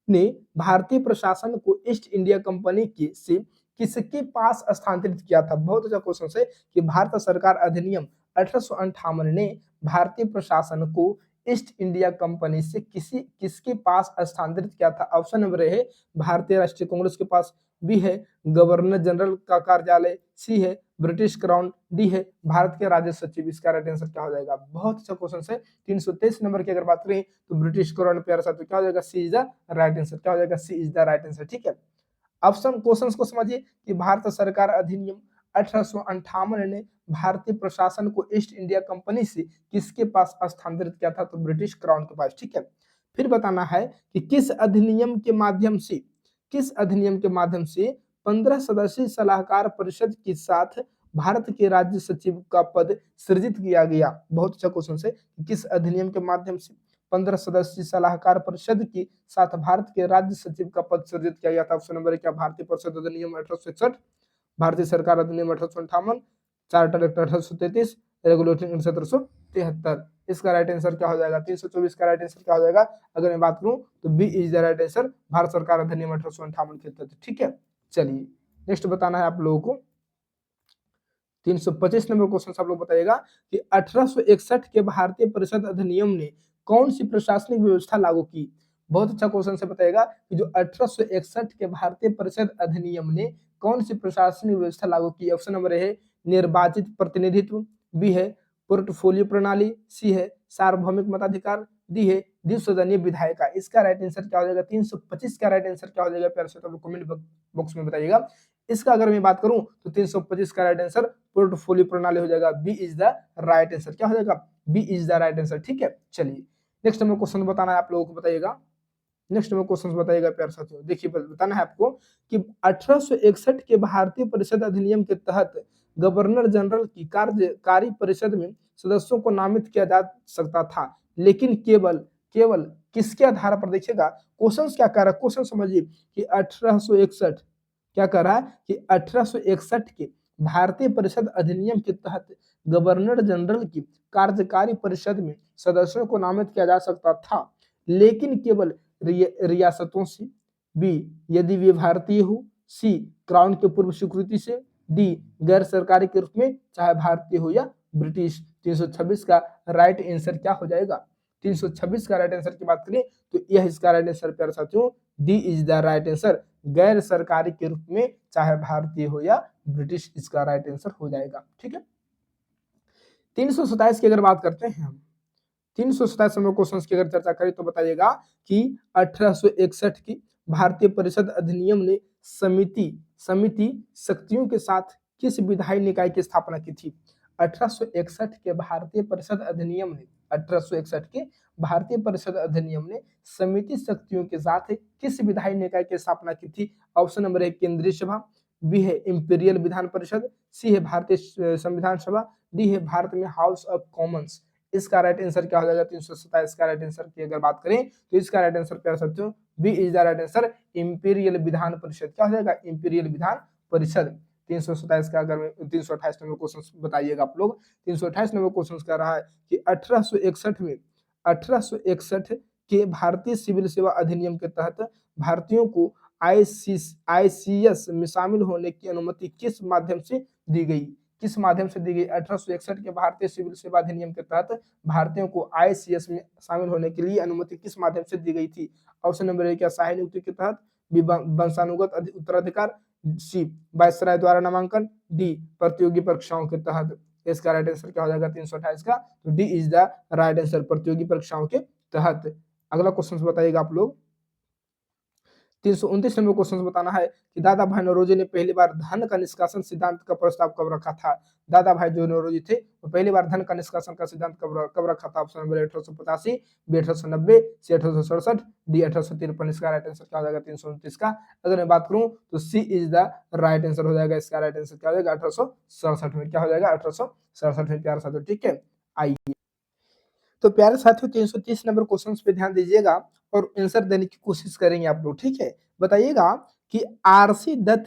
Speaker 1: ने भारतीय प्रशासन को ईस्ट इंडिया कंपनी की से किसके पास स्थानांतरित किया था। बहुत अच्छा क्वेश्चन है कि भारत सरकार अधिनियम 1858 ने भारतीय प्रशासन को ईस्ट इंडिया कंपनी से किसके पास स्थानांतरित किया था। ऑप्शन नंबर ए है भारतीय राष्ट्रीय कांग्रेस के पास, बी है गवर्नर जनरल का कार्यालय, सी है ब्रिटिश क्राउन, डी है भारत के राजस्व सचिव। इसका राइट आंसर क्या हो जाएगा। बहुत अच्छा क्वेश्चन है। 323 नंबर की अगर बात करें तो ब्रिटिश क्राउन प्यारे साथियों क्या हो जाएगा, C is the right answer. क्या हो जाएगा, C is the right answer, ठीक है। ऑप्शन क्वेश्चन को समझिए कि भारत सरकार अधिनियम 1858 ने भारतीय प्रशासन को ईस्ट इंडिया कंपनी से किसके पास स्थानांतरित किया था, तो ब्रिटिश क्राउन के पास, ठीक है। फिर बताना है कि किस अधिनियम के माध्यम से 15 सदस्यीय सलाहकार परिषद के साथ भारत के राज्य सचिव का पद सृजित किया गया। बहुत अच्छा क्वेश्चन है, किस अधिनियम के माध्यम से 15 सदस्यीय सलाहकार परिषद के साथ भारत के राज्य सचिव का पद सृजित किया गया था। ऑप्शन नंबर क्या, भारतीय परिषद अधिनियम 1861, भारतीय सरकार अधिनियम 1858, चार्टर एक्ट 1833, रेगुलेटिंग 1773। इसका राइट आंसर क्या हो जाएगा, 324 का राइट आंसर क्या हो जाएगा। अगर मैं बात करूं तो B is the right answer, Bharat सरकार अधिनियम 1858 के तहत, ठीक है। चलिए नेक्स्ट बताना है आप लोगों को 325 नंबर क्वेश्चन आप लोग बताइएगा कि 1861 के भारतीय परिषद अधिनियम ने कौन सी प्रशासनिक व्यवस्था लागू की। बहुत अच्छा क्वेश्चन से बताइएगा कि जो 1861 के भारतीय परिषद अधिनियम ने कौन सी प्रशासनिक व्यवस्था लागू की। ऑप्शन नंबर ए है निर्वाचित प्रतिनिधित्व, बी है पोर्टफोलियो प्रणाली, सी है सार्वभौमिक मताधिकार, डी है द्विसदनीय विधायिका। इसका राइट आंसर क्या हो जाएगा, 325 का राइट आंसर क्या हो जाएगा प्यारे साथियों, कमेंट बॉक्स में बताइएगा। इसका अगर मैं बात करूं तो 325 का राइट आंसर पोर्टफोलियो प्रणाली हो जाएगा। B is the right answer. क्या हो जाएगा, B is the right answer, ठीक है। चलिए नेक्स्ट में क्वेश्चन बताना है आप लोगों को, बताइएगा नेक्स्ट में क्वेश्चन बताइएगा प्यारे साथियों। देखिए बताना है आपको कि 1861 के भारतीय परिषद अधिनियम के तहत गवर्नर जनरल की कार्यकारी परिषद में सदस्यों को नामित किया जा सकता था, लेकिन केवल केवल किसके आधार पर। देखिएगा क्वेश्चन क्या कर रहा है, क्वेश्चन समझिए कि 1861 क्या कर रहा है कि 1861 के भारतीय परिषद अधिनियम के तहत गवर्नर जनरल की कार्यकारी परिषद में सदस्यों को नामित किया जा सकता था, लेकिन केवल रियासतों से, बी यदि वे भारतीय हो, सी क्राउन के पूर्व स्वीकृति से, डी गैर सरकारी के रूप में चाहे भारतीय हो या ब्रिटिश। 326 का राइट आंसर क्या हो जाएगा, 326 का राइट आंसर की बात करें तो यह इसका राइट आंसर प्यारे साथियों D is the right answer, गैर सरकारी के रूप में चाहे भारतीय हो या ब्रिटिश, इसका राइट आंसर हो जाएगा, ठीक है। 327 की अगर बात करते हैं हम, 327 नंबर क्वेश्चन की अगर चर्चा करें तो बताइएगा कि 1861 की भारतीय परिषद अधिनियम ने समिति शक्तियों के साथ किस विधायी निकाय की स्थापना की थी। 1861 के भारतीय परिषद अधिनियम ने 1861 के भारतीय परिषद अधिनियम ने समिति शक्तियों के साथ किस विधायी निकाय की स्थापना की थी। ऑप्शन नंबर ए केंद्रीय सभा, बी है इंपीरियल विधान परिषद, सी है भारतीय संविधान सभा, डी है भारत में हाउस ऑफ कॉमन्स। इसका राइट आंसर क्या हो जाएगा, 327 का राइट आंसर की अगर बात करें तो इसका राइट आंसर प्यारे साथियों B is the right answer, imperial विधान परिषद। क्या हो जाएगा, इंपीरियल विधान परिषद। 327 का अगर 328 नंबर क्वेश्चन बताइएगा आप लोग। 328 नंबर क्वेश्चन कह रहा है कि 1861 के भारतीय सिविल सेवा अधिनियम के तहत भारतीयों को ICS में शामिल होने की अनुमति किस माध्यम से दी गई। किस माध्यम से दी गई? 1861 के भारतीय सिविल सेवा अधिनियम के तहत भारतीयों को आईसीएस में शामिल होने के लिए अनुमति किस माध्यम से दी गई थी? ऑप्शन नंबर ए क्या शाही नियुक्ति के तहत, बी वंशानुगत उत्तराधिकार, सी वायसराय द्वारा नामांकन, डी प्रतियोगी परीक्षाओं के तहत। इसका राइट आंसर क्या हो जाएगा 328 का? तो D is the right answer, प्रतियोगी परीक्षाओं के तहत। अगला क्वेश्चन बताइएगा आप लोग। 329 नंबर क्वेश्चन बताना है कि दादा भाई नौरोजी ने पहली बार धन का निष्कासन सिद्धांत का प्रस्ताव कब रखा था? दादा भाई जो नौरोजी थे वो पहली बार धन का निष्कासन का सिद्धांत कब रखा था? ऑप्शन नंबर 1885, बी 1890, सी 1867, डी 1853। इसका राइट आंसर क्या हो जाएगा 329 का? अगर मैं बात करूं तो C is the right answer हो जाएगा। इसका राइट आंसर क्या हो जाएगा 1867 में। क्या हो जाएगा 1867 में, प्यारे साथियों। ठीक है, आइए तो प्यारे साथियों 330 नंबर क्वेश्चन पे ध्यान दीजिएगा और आंसर देने की कोशिश करेंगे आप लोग। ठीक है, बताइएगा कि आरसी दत्त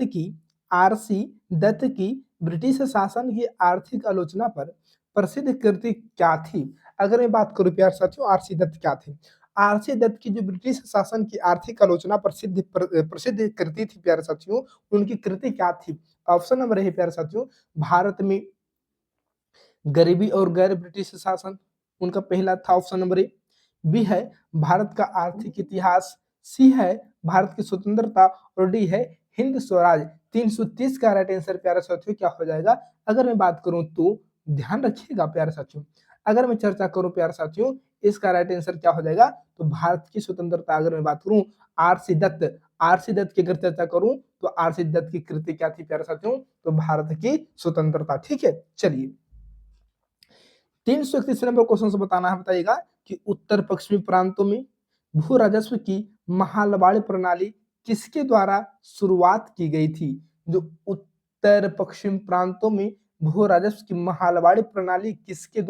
Speaker 1: की ब्रिटिश शासन की आर्थिक आलोचना पर प्रसिद्ध कृति क्या थी? अगर मैं बात करूं प्यारे साथियों आरसी दत्त क्या थे? आरसी दत्त की जो ब्रिटिश शासन की आर्थिक आलोचना प्रसिद्ध कृति थी प्यारे साथियों, उनकी कृति क्या थी? ऑप्शन नंबर है प्यारे साथियों भारत में गरीबी और गैर ब्रिटिश शासन, उनका पहला था ऑप्शन नंबर ए। बी है भारत का आर्थिक इतिहास, सी है भारत की स्वतंत्रता और डी है हिंद स्वराज। 330 का राइट आंसर प्यारे साथियों क्या हो जाएगा? अगर मैं बात करूं तो ध्यान रखिएगा प्यारे साथियों, अगर मैं चर्चा करूं प्यारे साथियों इसका राइट आंसर क्या हो जाएगा? तो भारत की स्वतंत्रता। अगर मैं बात करूं आरसी दत्त की अगर चर्चा करूं तो आरसी दत्त की कृति क्या थी प्यारे साथियों? तो भारत की स्वतंत्रता। ठीक है, चलिए 331 नंबर क्वेश्चन से बताना है, बताइएगा कि उत्तर पश्चिमी प्रांतों में भू राजस्व की महालवाड़ी प्रणाली किसके द्वारा शुरुआत की गई थी? जो उत्तर पश्चिम प्रांतों में भू राजस्व की महालवाड़ी प्रणाली किसके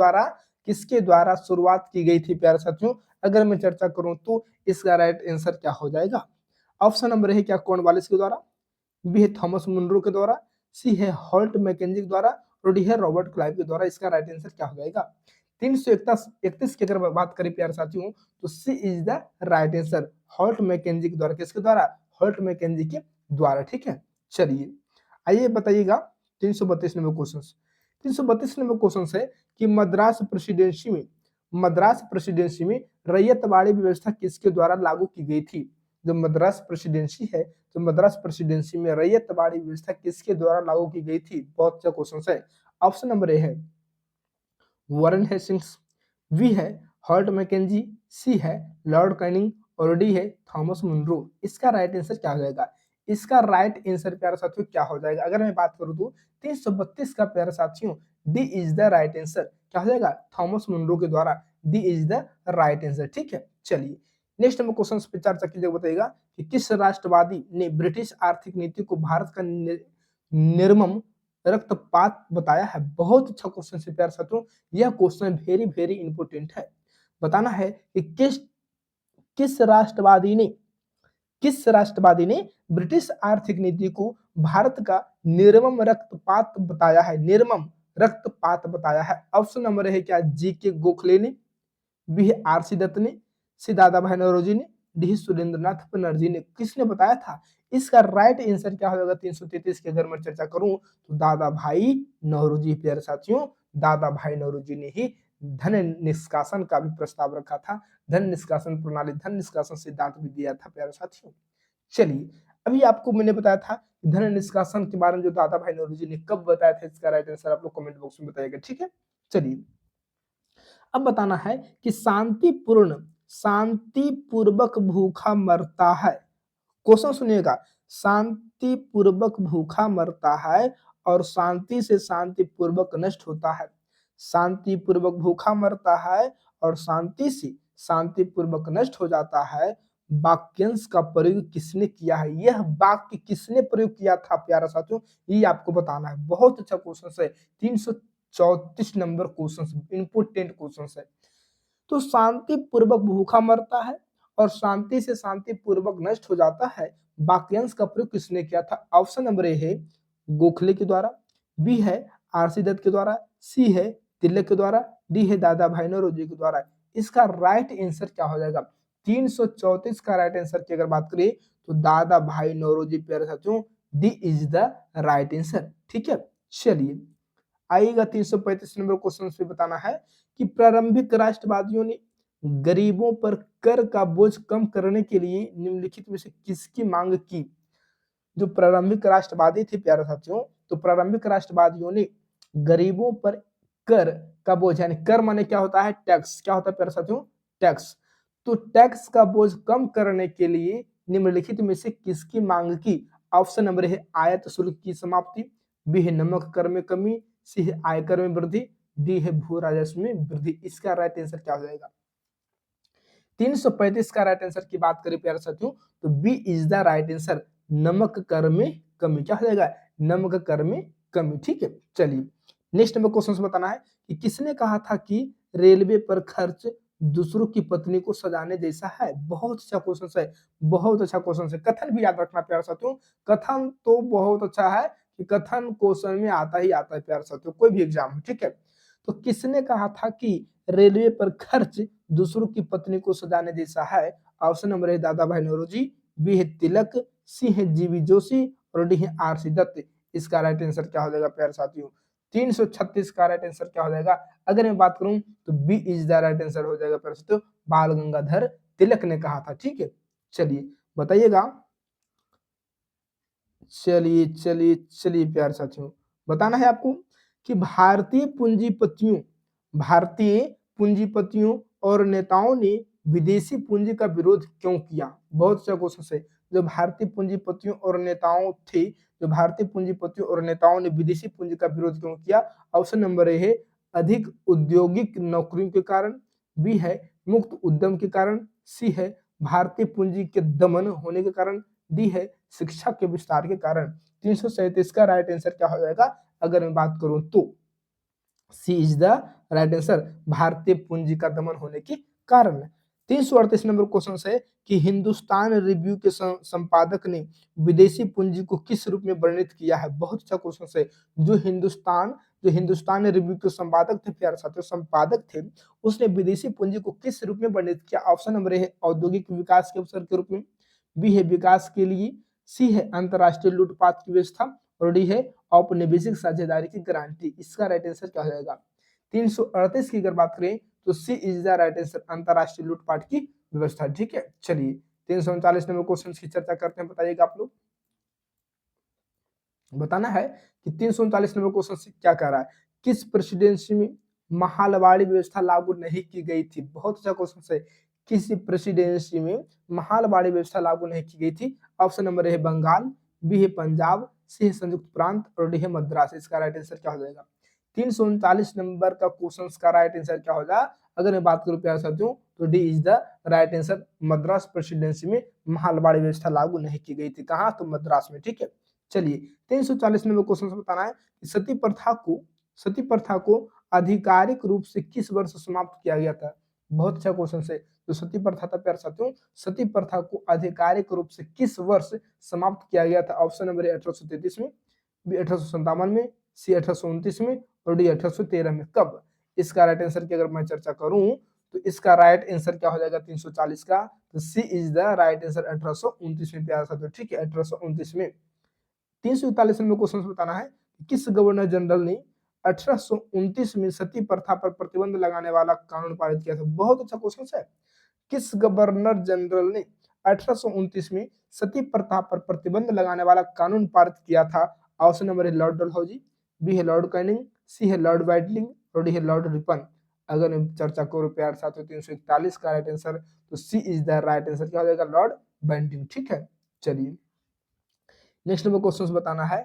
Speaker 1: द्वारा शुरुआत की गई थी प्यारे साथियों? अगर मैं चर्चा करूं तो इसका राइट आंसर क्या हो जाएगा? ऑप्शन नंबर है क्या कॉर्नवालिस के द्वारा, बी है थॉमस मुनरो के द्वारा, सी है हॉल्ट मैकेंजी के द्वारा और डी है रॉबर्ट क्लाइव के द्वारा। इसका राइट आंसर क्या हो जाएगा? 331 की अगर बात करें प्यारे साथियों तो C is the right answer, Holt Mackenzie के द्वारा। किसके द्वारा? हॉल्ट मैकेंजी के द्वारा। ठीक है, चलिए आइए बताइएगा 332 नंबर क्वेश्चन। 332 नंबर क्वेश्चन है कि मद्रास प्रेसिडेंसी में रैयतवाड़ी व्यवस्था किसके द्वारा लागू की गई थी? जो मद्रास प्रेसिडेंसी है, तो मद्रास प्रेसिडेंसी में रैयतवाड़ी व्यवस्था किसके द्वारा लागू की गई थी? बहुत अच्छा क्वेश्चन है। ऑप्शन नंबर ए है वारेन हेस्टिंग्स, बी है हॉल्ट मैकेंजी, सी है लॉर्ड कैनिंग और डी है थॉमस मुनरो। इसका राइट आंसर क्या हो जाएगा? इसका राइट आंसर प्यारे साथियों क्या हो जाएगा? अगर मैं बात करूं तो 332 का प्यारे साथियों D is the right answer. क्या हो जाएगा? थॉमस मुनरो के द्वारा। D is the right answer. ठीक है, चलिए नेक्स्ट नंबर क्वेश्चन पे चर्चा कीजिए। बताइएगा कि किस राष्ट्रवादी ने ब्रिटिश आर्थिक नीति को भारत का निर्मम रक्तपात बताया है? बहुत अच्छा क्वेश्चन है प्यारे साथियों, यह क्वेश्चन वेरी वेरी इंपोर्टेंट है। बताना है कि किस राष्ट्रवादी ने ब्रिटिश आर्थिक नीति को भारत का निर्मम रक्तपात बताया है? निर्मम रक्तपात बताया है। ऑप्शन नंबर है क्या जी के गोखले ने, बी आरसी दत्त ने, सी दादा भाई नौरोजी ने, डी सुरेंद्रनाथ बनर्जी ने। किसने बताया था? इसका राइट आंसर क्या होगा 333 की अगर मैं चर्चा करूं तो दादा भाई नौरोजी। प्यारे साथियों दादा भाई नौरोजी ने ही धन निष्कासन का भी प्रस्ताव रखा था, धन निष्कासन प्रणाली, धन निष्कासन सिद्धांत भी दिया था प्यारे साथियों। चलिए अभी आपको मैंने बताया था धन निष्कासन के बारे में जो दादा भाई नौरोजी ने कब बताया था, इसका राइट आंसर आप लोग कमेंट बॉक्स में बताइएगा। ठीक है, चलिए अब बताना है कि शांति पूर्वक भूखा मरता है। क्वेश्चन सुनिएगा, शांति पूर्वक भूखा मरता है और शांति से शांति पूर्वक नष्ट होता है। शांति पूर्वक भूखा मरता है और शांति से शांति पूर्वक नष्ट हो जाता है। वाक्यांश का प्रयोग किसने किया है? यह वाक्य किसने प्रयोग किया था प्यारा साथियों? ये आपको बताना है। बहुत अच्छा क्वेश्चन है, 334 नंबर क्वेश्चन, इंपोर्टेंट क्वेश्चन है। तो शांति पूर्वक भूखा मरता है और शांति से शांति पूर्वक नष्ट हो जाता है, वाक्यांश का प्रयोग किसने किया था? ऑप्शन नंबर ए है गोखले के द्वारा, बी है आरसी दत्त के द्वारा, सी है तिलक के द्वारा, डी है दादा भाई नौरोजी के द्वारा। इसका राइट आंसर क्या हो जाएगा? 334 का राइट आंसर की अगर बात करें तो दादा भाई नौरोजी। प्यारे साथियों D is the right answer. ठीक है, चलिए आइएगा 335 नंबर क्वेश्चन पे बताना है कि प्रारंभिक राष्ट्रवादियों ने गरीबों पर कर का बोझ कम करने के लिए निम्नलिखित में से किसकी मांग की। जो प्रारंभिक राष्ट्रवादी थे प्यारे साथियों, तो प्रारंभिक राष्ट्रवादियों ने गरीबों पर कर का बोझ, यानी कर माने क्या होता है, टैक्स, क्या होता है प्यारे साथियों, टैक्स। तो टैक्स का बोझ कम करने के लिए निम्नलिखित में से किसकी मांग की। ऑप्शन नंबर है आयात शुल्क की समाप्ति, बी है नमक कर में कमी, सी है आयकर में वृद्धि, डी है भू राजस्व में वृद्धि। इसका राइट आंसर क्या हो जाएगा। 335 का राइट आंसर की बात करें प्यारे साथियों, तो B is the right answer, नमक कर में कमी। क्या हो जाएगा, नमक कर में कमी। ठीक है, चलिए नेक्स्ट नंबर क्वेश्चन बताना है कि किसने कहा था कि रेलवे पर खर्च दूसरों की पत्नी को सजाने जैसा है। बहुत अच्छा क्वेश्चन है, बहुत अच्छा क्वेश्चन है। कथन भी याद रखना प्यारे साथियों, कथन तो बहुत अच्छा है कि कथन क्वेश्चन में आता ही आता है प्यारे साथियों, कोई भी एग्जाम हो। ठीक है, तो किसने कहा था कि रेलवे पर खर्च दूसरों की पत्नी को सजाने जैसा है। ऑप्शन नंबर है दादा भाई नौरोजी, बी है तिलक, सी है जीवी जोशी और डी है आर.सी. दत्त। इसका राइट आंसर क्या हो जाएगा प्यारे साथियों, 336 का राइट आंसर क्या हो जाएगा। अगर मैं बात करूं तो B is the right answer हो जाएगा प्यारे साथियों, बाल गंगाधर तिलक ने कहा था। ठीक है, चलिए बताइएगा। चलिए चलिए चलिए प्यारे साथियों, बताना है आपको कि भारतीय पूंजीपतियों और नेताओं ने विदेशी पूंजी का विरोध क्यों किया। बहुत अच्छा क्वेश्चन है। जो भारतीय पूंजीपतियों और नेताओं थे, जो भारतीय पूंजीपतियों और नेताओं ने विदेशी पूंजी का विरोध क्यों किया। ऑप्शन नंबर ए है अधिक औद्योगिक नौकरियों के कारण, बी है मुक्त उद्यम के कारण, सी है भारतीय पूंजी के दमन होने के कारण, डी है शिक्षा के विस्तार के कारण। 337 का राइट आंसर क्या हो जाएगा। अगर मैं बात करूं तो C is the right answer, भारतीय पूंजी का दमन होने के कारण। 338 नंबर क्वेश्चन है कि हिंदुस्तान रिव्यू के संपादक ने विदेशी पूंजी को किस रूप में वर्णित किया है। बहुत अच्छा क्वेश्चन है। जो हिंदुस्तान रिव्यू के संपादक थे प्यारे साथियों, संपादक थे, उसने विदेशी पूंजी को किस रूप में वर्णित किया। ऑप्शन नंबर है औद्योगिक विकास के अवसर के रूप में, बी है विकास के लिए, सी है अंतरराष्ट्रीय लूटपाट की व्यवस्था और डी है औपनिवेशिक साझेदारी की गारंटी। इसका राइट आंसर क्या हो जाएगा। 338 की अगर बात करें तो C is the right answer, अंतरराष्ट्रीय लूटपाट की व्यवस्था। ठीक है, चलिए 339 नंबर क्वेश्चन की चर्चा करते हैं। बताइएगा आप लोग, बताना है कि 339 नंबर क्वेश्चन क्या कह रहा है। किस प्रेसिडेंसी में महालवाड़ी व्यवस्था लागू नहीं की गई थी। बहुत अच्छा क्वेश्चन है। किसी प्रेसिडेंसी में महालवाड़ी व्यवस्था लागू नहीं की गई थी। ऑप्शन नंबर है बंगाल, बी है पंजाब, सी है संयुक्त प्रांत और डी है मद्रास। इसका राइट आंसर क्या हो जाएगा। 339 नंबर का क्वेश्चन का राइट आंसर क्या होगा। अगर मैं बात करूं प्यारे साथियों तो D is the right answer, Madras presidency में महालवाड़ी व्यवस्था लागू नहीं की गई थी। कहां, तो मद्रास में। ठीक है, चलिए 340 नंबर क्वेश्चन बताना है कि सती प्रथा को आधिकारिक रूप से किस वर्ष समाप्त किया गया था। बहुत अच्छा क्वेश्चन है। जो सती प्रथा था प्यारे साथियों, सती प्रथा को आधिकारिक रूप से किस वर्ष समाप्त किया गया था। ऑप्शन नंबर है 1833 में, बी 1857 में, सी 1829 में और डी 1813 में। कब। इसका राइट आंसर की अगर मैं चर्चा करूं तो इसका राइट आंसर क्या हो जाएगा 340 का, तो C is the right answer 1829 में प्यारे साथियों। ठीक है, 1829 में। 341 नंबर क्वेश्चन बताना है किस गवर्नर जनरल ने 1829 में सती प्रथा पर प्रतिबंध लगाने वाला कानून पारित किया था। बहुत अच्छा क्वेश्चन है। किस गवर्नर जनरल ने 1829 में सती प्रथा पर प्रतिबंध लगाने वाला कानून पारित किया था। ऑप्शन नंबर है लॉर्ड डलहौजी, बी है लॉर्ड कैनिंग, सी है लॉर्ड वाइटलिंग और डी है लॉर्ड रिपन। अगर मैं चर्चा करूं प्यार साथियों 341 का राइट आंसर, तो C is the right answer क्या हो जाएगा, लॉर्ड बेंटिंग। ठीक है, चलिए नेक्स्ट नंबर क्वेश्चन बताना है।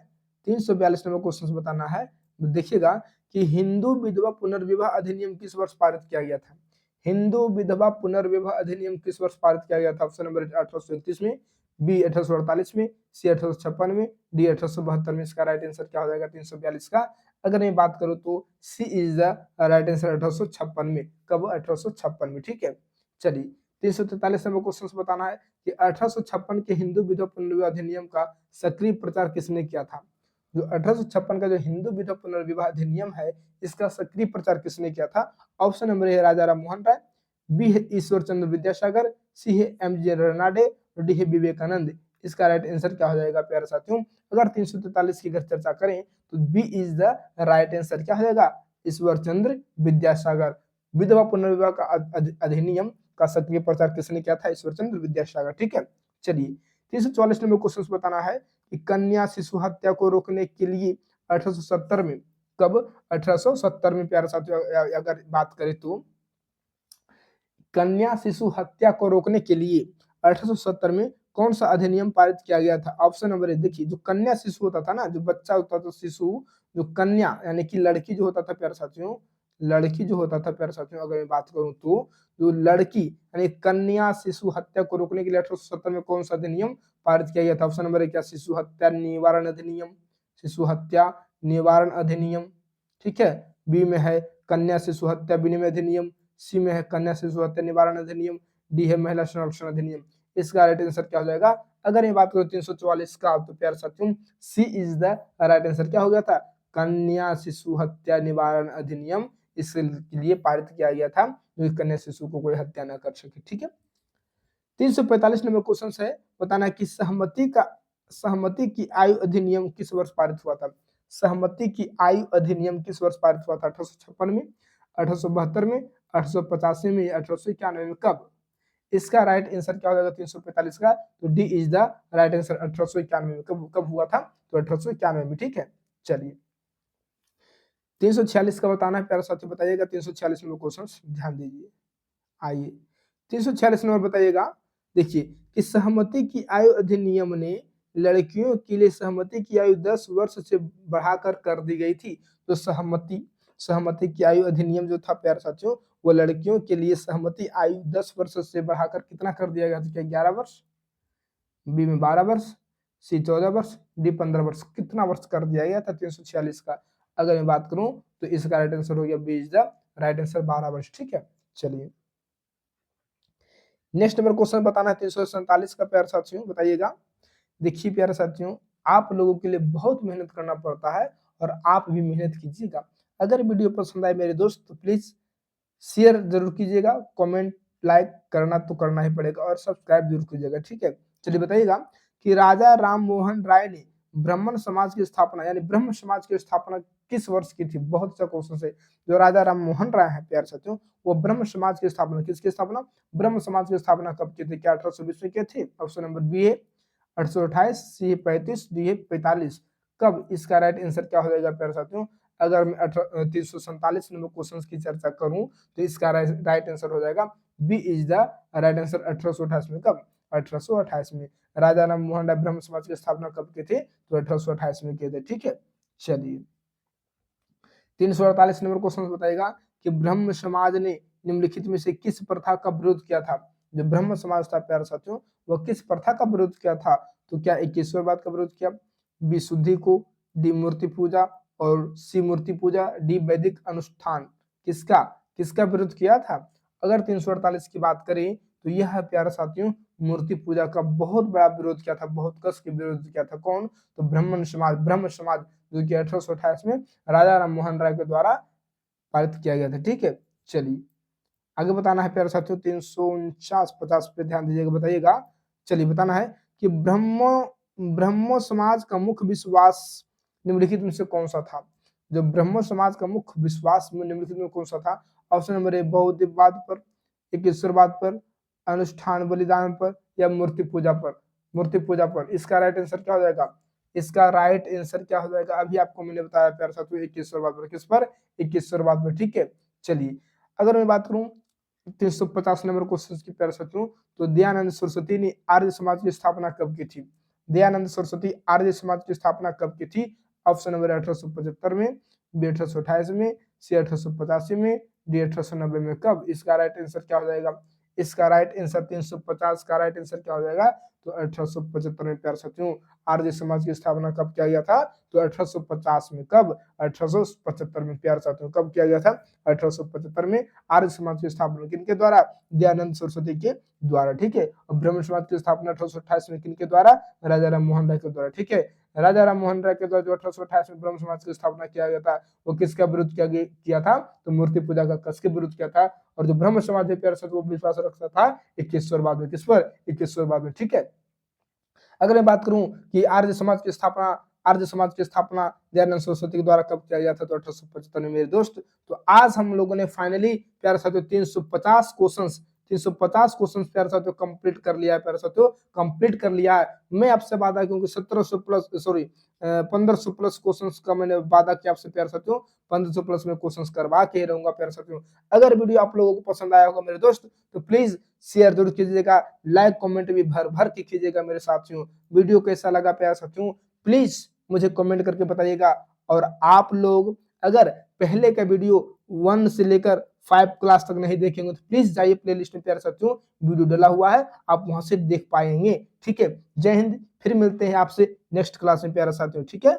Speaker 1: 342 नंबर क्वेश्चन बताना है। देखिएगा कि हिंदू विधवा पुनर्विवाह अधिनियम किस वर्ष पारित किया गया था। हिंदू विधवा पुनर्विवाह अधिनियम किस वर्ष पारित किया गया था। ऑप्शन नंबर 1837 में, बी 1848 में, सी 1856 में, डी 1872 में। इसका राइट आंसर क्या हो जाएगा 342 का। अगर मैं बात करूं तो C is the right answer 1856 में। कब, 1856 में। ठीक है, चलिए 343 नंबर क्वेश्चन बताना है कि 1856 के हिंदू विधवा पुनर्विवाह अधिनियम का सक्रिय प्रचार किसने किया था। जो 1856 का जो हिंदू विधवा पुनर्विवाह अधिनियम है, इसका सक्रिय प्रचार किसने किया था। ऑप्शन नंबर है राजा राम मोहन राय, बी है ईश्वर चंद्र विद्यासागर, सी है एम जी रनाडे और डी है विवेकानंद। इसका राइट आंसर क्या हो जाएगा प्यारे साथियों? अगर 343 की अगर चर्चा करें तो B is the right answer. क्या हो जाएगा? ईश्वर चंद्र विद्यासागर। विधवा पुनर्विवाह का अधिनियम का सक्रिय प्रचार किसने किया था? ईश्वर चंद्र विद्यासागर। ठीक है, चलिए 344 नंबर क्वेश्चन बताना है कि कन्या शिशु हत्या को रोकने के लिए 1870 में, कब? 1870 में प्यारे साथियों अगर बात करें तो कन्या शिशु हत्या को रोकने के लिए 1870 में कौन सा अधिनियम पारित किया गया था? ऑप्शन नंबर ए देखिए, जो कन्या शिशु होता था ना, जो बच्चा होता था शिशु, जो कन्या यानी कि लड़की जो होता था प्यारे साथियों, लड़की जो होता था प्यारे साथियों, अगर मैं बात करूं तो जो लड़की यानी कन्या शिशु हत्या को रोकने के लिए 1870 में कौन सा अधिनियम पारित किया गया था? ऑप्शन नंबर ए क्या? शिशु हत्या निवारण अधिनियम, शिशु हत्या निवारण अधिनियम। ठीक है, बी में है कन्या शिशु हत्या विनिमय अधिनियम, सी में है कन्या शिशु हत्या निवारण अधिनियम, डी है महिला संरक्षण अधिनियम। इसका राइट आंसर क्या हो जाएगा? अगर ये बात करो 344 का तो प्यारे साथियों C is the right answer. क्या हो गया था? कन्या शिशु हत्या निवारण अधिनियम इसके लिए पारित किया गया था, जो कन्या शिशु को कोई हत्या न कर सके। ठीक है, 345 नंबर क्वेश्चन है, बताना कि सहमति की आयु अधिनियम किस वर्ष पारित हुआ था? सहमति की आयु अधिनियम किस वर्ष पारित हुआ था? 1856 में, 1872 में, 1885 में या 1891 में? कब? इसका राइट आंसर क्या हो जाएगा 345 का? तो D is the right answer. 1891 में। कब हुआ था? तो 1891 में। ठीक है, चलिए 346 का बताना है प्यारे साथी, बताइएगा 346 नंबर क्वेश्चन, ध्यान दीजिए। आइए 346 नंबर बताइएगा, देखिए कि सहमति की आयु अधिनियम ने लड़कियों के लिए सहमति की आयु 10 वर्ष से बढ़ाकर कर दी गई थी। तो सहमति की आयु अधिनियम जो था प्यारे साथियों, वो लड़कियों के लिए सहमति आयु 10 वर्ष से बढ़ाकर कितना कर दिया गया था? क्या 11 वर्ष, बी में 12 वर्ष, सी 14 वर्ष, डी 15 वर्ष। कितना वर्ष कर दिया गया था 346 का? अगर मैं बात करूं तो इसका राइट आंसर हो गया B is the right answer, 12 वर्ष। ठीक है, चलिए नेक्स्ट नंबर क्वेश्चन बताना है 347 का प्यारे साथियों, बताइएगा। देखिए प्यारे साथियों, आप लोगों के लिए बहुत मेहनत करना पड़ता है और आप भी मेहनत कीजिएगा। अगर वीडियो पसंद आए मेरे दोस्त तो प्लीज शेयर जरूर कीजिएगा, कमेंट लाइक करना तो करना ही पड़ेगा और सब्सक्राइब जरूर कीजिएगा। ठीक है, चलिए बताइएगा कि राजा राम मोहन राय ने ब्राह्मण समाज की स्थापना यानी ब्रह्म समाज की स्थापना किस वर्ष की थी? बहुत अच्छा क्वेश्चन है। जो राजा राम मोहन राय है प्यारे साथियों, वो ब्रह्म समाज की स्थापना, किसकी स्थापना? ब्रह्म समाज की स्थापना कब की थी? क्या 1820 में की थी? ऑप्शन नंबर बी है 1828, सी है 35, डी है 45। कब? इसका राइट आंसर क्या हो जाएगा प्यारे साथियों? अगर मैं 347 नंबर क्वेश्चन की चर्चा करूं तो इसका राइट आंसर हो जाएगा B is the right answer, 1828 में। कब? 1828 में। राजा राम मोहन राय ब्रह्म समाज की स्थापना कब की थी? तो 1828 में किए थे। ठीक है, चलिए 348 नंबर क्वेश्चन बताएगा कि ब्रह्म समाज ने निम्नलिखित में से किस प्रथा का विरोध किया था? जो ब्रह्म समाज था प्यारे साथियों, वह किस प्रथा का विरोध किया था? तो क्या इक्कीश्वरवाद का विरोध किया, बी शुद्धि को, डी मूर्ति पूजा और सी मूर्ति पूजा, डी वैदिक अनुष्ठान। किसका किसका विरोध किया था? अगर 348 की बात करें तो यह है प्यारे साथियों मूर्ति पूजा का बहुत बड़ा विरोध किया था, बहुत कस के विरोध किया था। कौन? तो ब्रह्म समाज जो कि 1828 में राजा राम मोहन राय के द्वारा पारित किया गया था। ठीक है, चलिए आगे बताना है प्यारे साथियों 349 50 पे ध्यान दीजिएगा, बताइएगा। चलिए बताना है कि ब्रह्मो समाज का मुख्य विश्वास निम्नलिखित में से कौन सा था? जो ब्रह्मो समाज का मुख्य विश्वास में निम्नलिखित में कौन सा था? ऑप्शन नंबर ए बहुदिव्यवाद पर, इक्कीश्वरवाद पर, अनुष्ठान बलिदान पर या मूर्ति पूजा पर? मूर्ति पूजा पर। इसका राइट आंसर क्या हो जाएगा? इसका राइट आंसर क्या हो जाएगा? अभी आपको मैंने बताया प्यारे साथियों इक्कीश्वरवाद पर। किस पर? इक्कीश्वरवाद पर। ठीक है, चलिए अगर मैं बात करूं 350 नंबर क्वेश्चन की प्यारे साथियों, तो दयानंद सरस्वती ने आर्य समाज की स्थापना कब की थी? दयानंद सरस्वती आर्य समाज की स्थापना कब की थी? ऑप्शन नंबर 1875 में, बी 1828 में, सी 1885 में, डी 1890 में। कब? इसका राइट आंसर क्या हो जाएगा? इसका राइट आंसर 350 का राइट आंसर क्या हो जाएगा? तो 1875 में प्यारे साथियों आर्य समाज की स्थापना कब किया गया था? तो 1850 में। कब? 1875 में प्यारे साथियों। कब किया गया था? 1875 में आर्य समाज की स्थापना किनके द्वारा? दयानंद सरस्वती के द्वारा। ठीक है, और ब्रह्म समाज की स्थापना 1828 में किनके द्वारा? राजा राम मोहन राय के द्वारा। ठीक है, राजा राम मोहन राय के द्वारा जो 1828 में ब्रह्म समाज की स्थापना किया गया था, वो किसका विरोध किया था? तो मूर्ति पूजा का कस के विरोध किया था। और जो ब्रह्म समाज है प्यारे साथियों वो विश्वास रखता था इक्कीश्वरवाद में। किस पर? इक्कीश्वरवाद में। ठीक है, अगर मैं बात करूं कि आर्य समाज की स्थापना दयानंद सरस्वती के द्वारा कब किया गया था, तो 1875 में मेरे दोस्त। तो आज हम लोगों ने फाइनली प्यारे साथियों 350 क्वेश्चन प्यारे साथियों कंप्लीट कर लिया है, प्यारे साथियों कंप्लीट कर लिया है। मैं आपसे वादा क्योंकि 1700 प्लस सॉरी 1500 प्लस क्वेश्चंस का मैंने वादा किया आपसे प्यारे साथियों, 1500 प्लस में क्वेश्चंस करवा के रहूंगा प्यारे साथियों। अगर वीडियो आप लोगों को पसंद आया होगा मेरे दोस्त, तो प्लीज शेयर जरूर कीजिएगा, लाइक कमेंट भी भर भर के कीजिएगा मेरे साथियों। वीडियो कैसा लगा प्यारे साथियों प्लीज मुझे कमेंट करके बताइएगा। और आप लोग अगर पहले का वीडियो 1 से लेकर 5 क्लास तक नहीं देखेंगे तो प्लीज जाइए प्लेलिस्ट में प्यारे साथियों, वीडियो डला हुआ है, आप वहां से देख पाएंगे। ठीक है, जय हिंद, फिर मिलते हैं आपसे नेक्स्ट क्लास में प्यारे साथियों। ठीक है।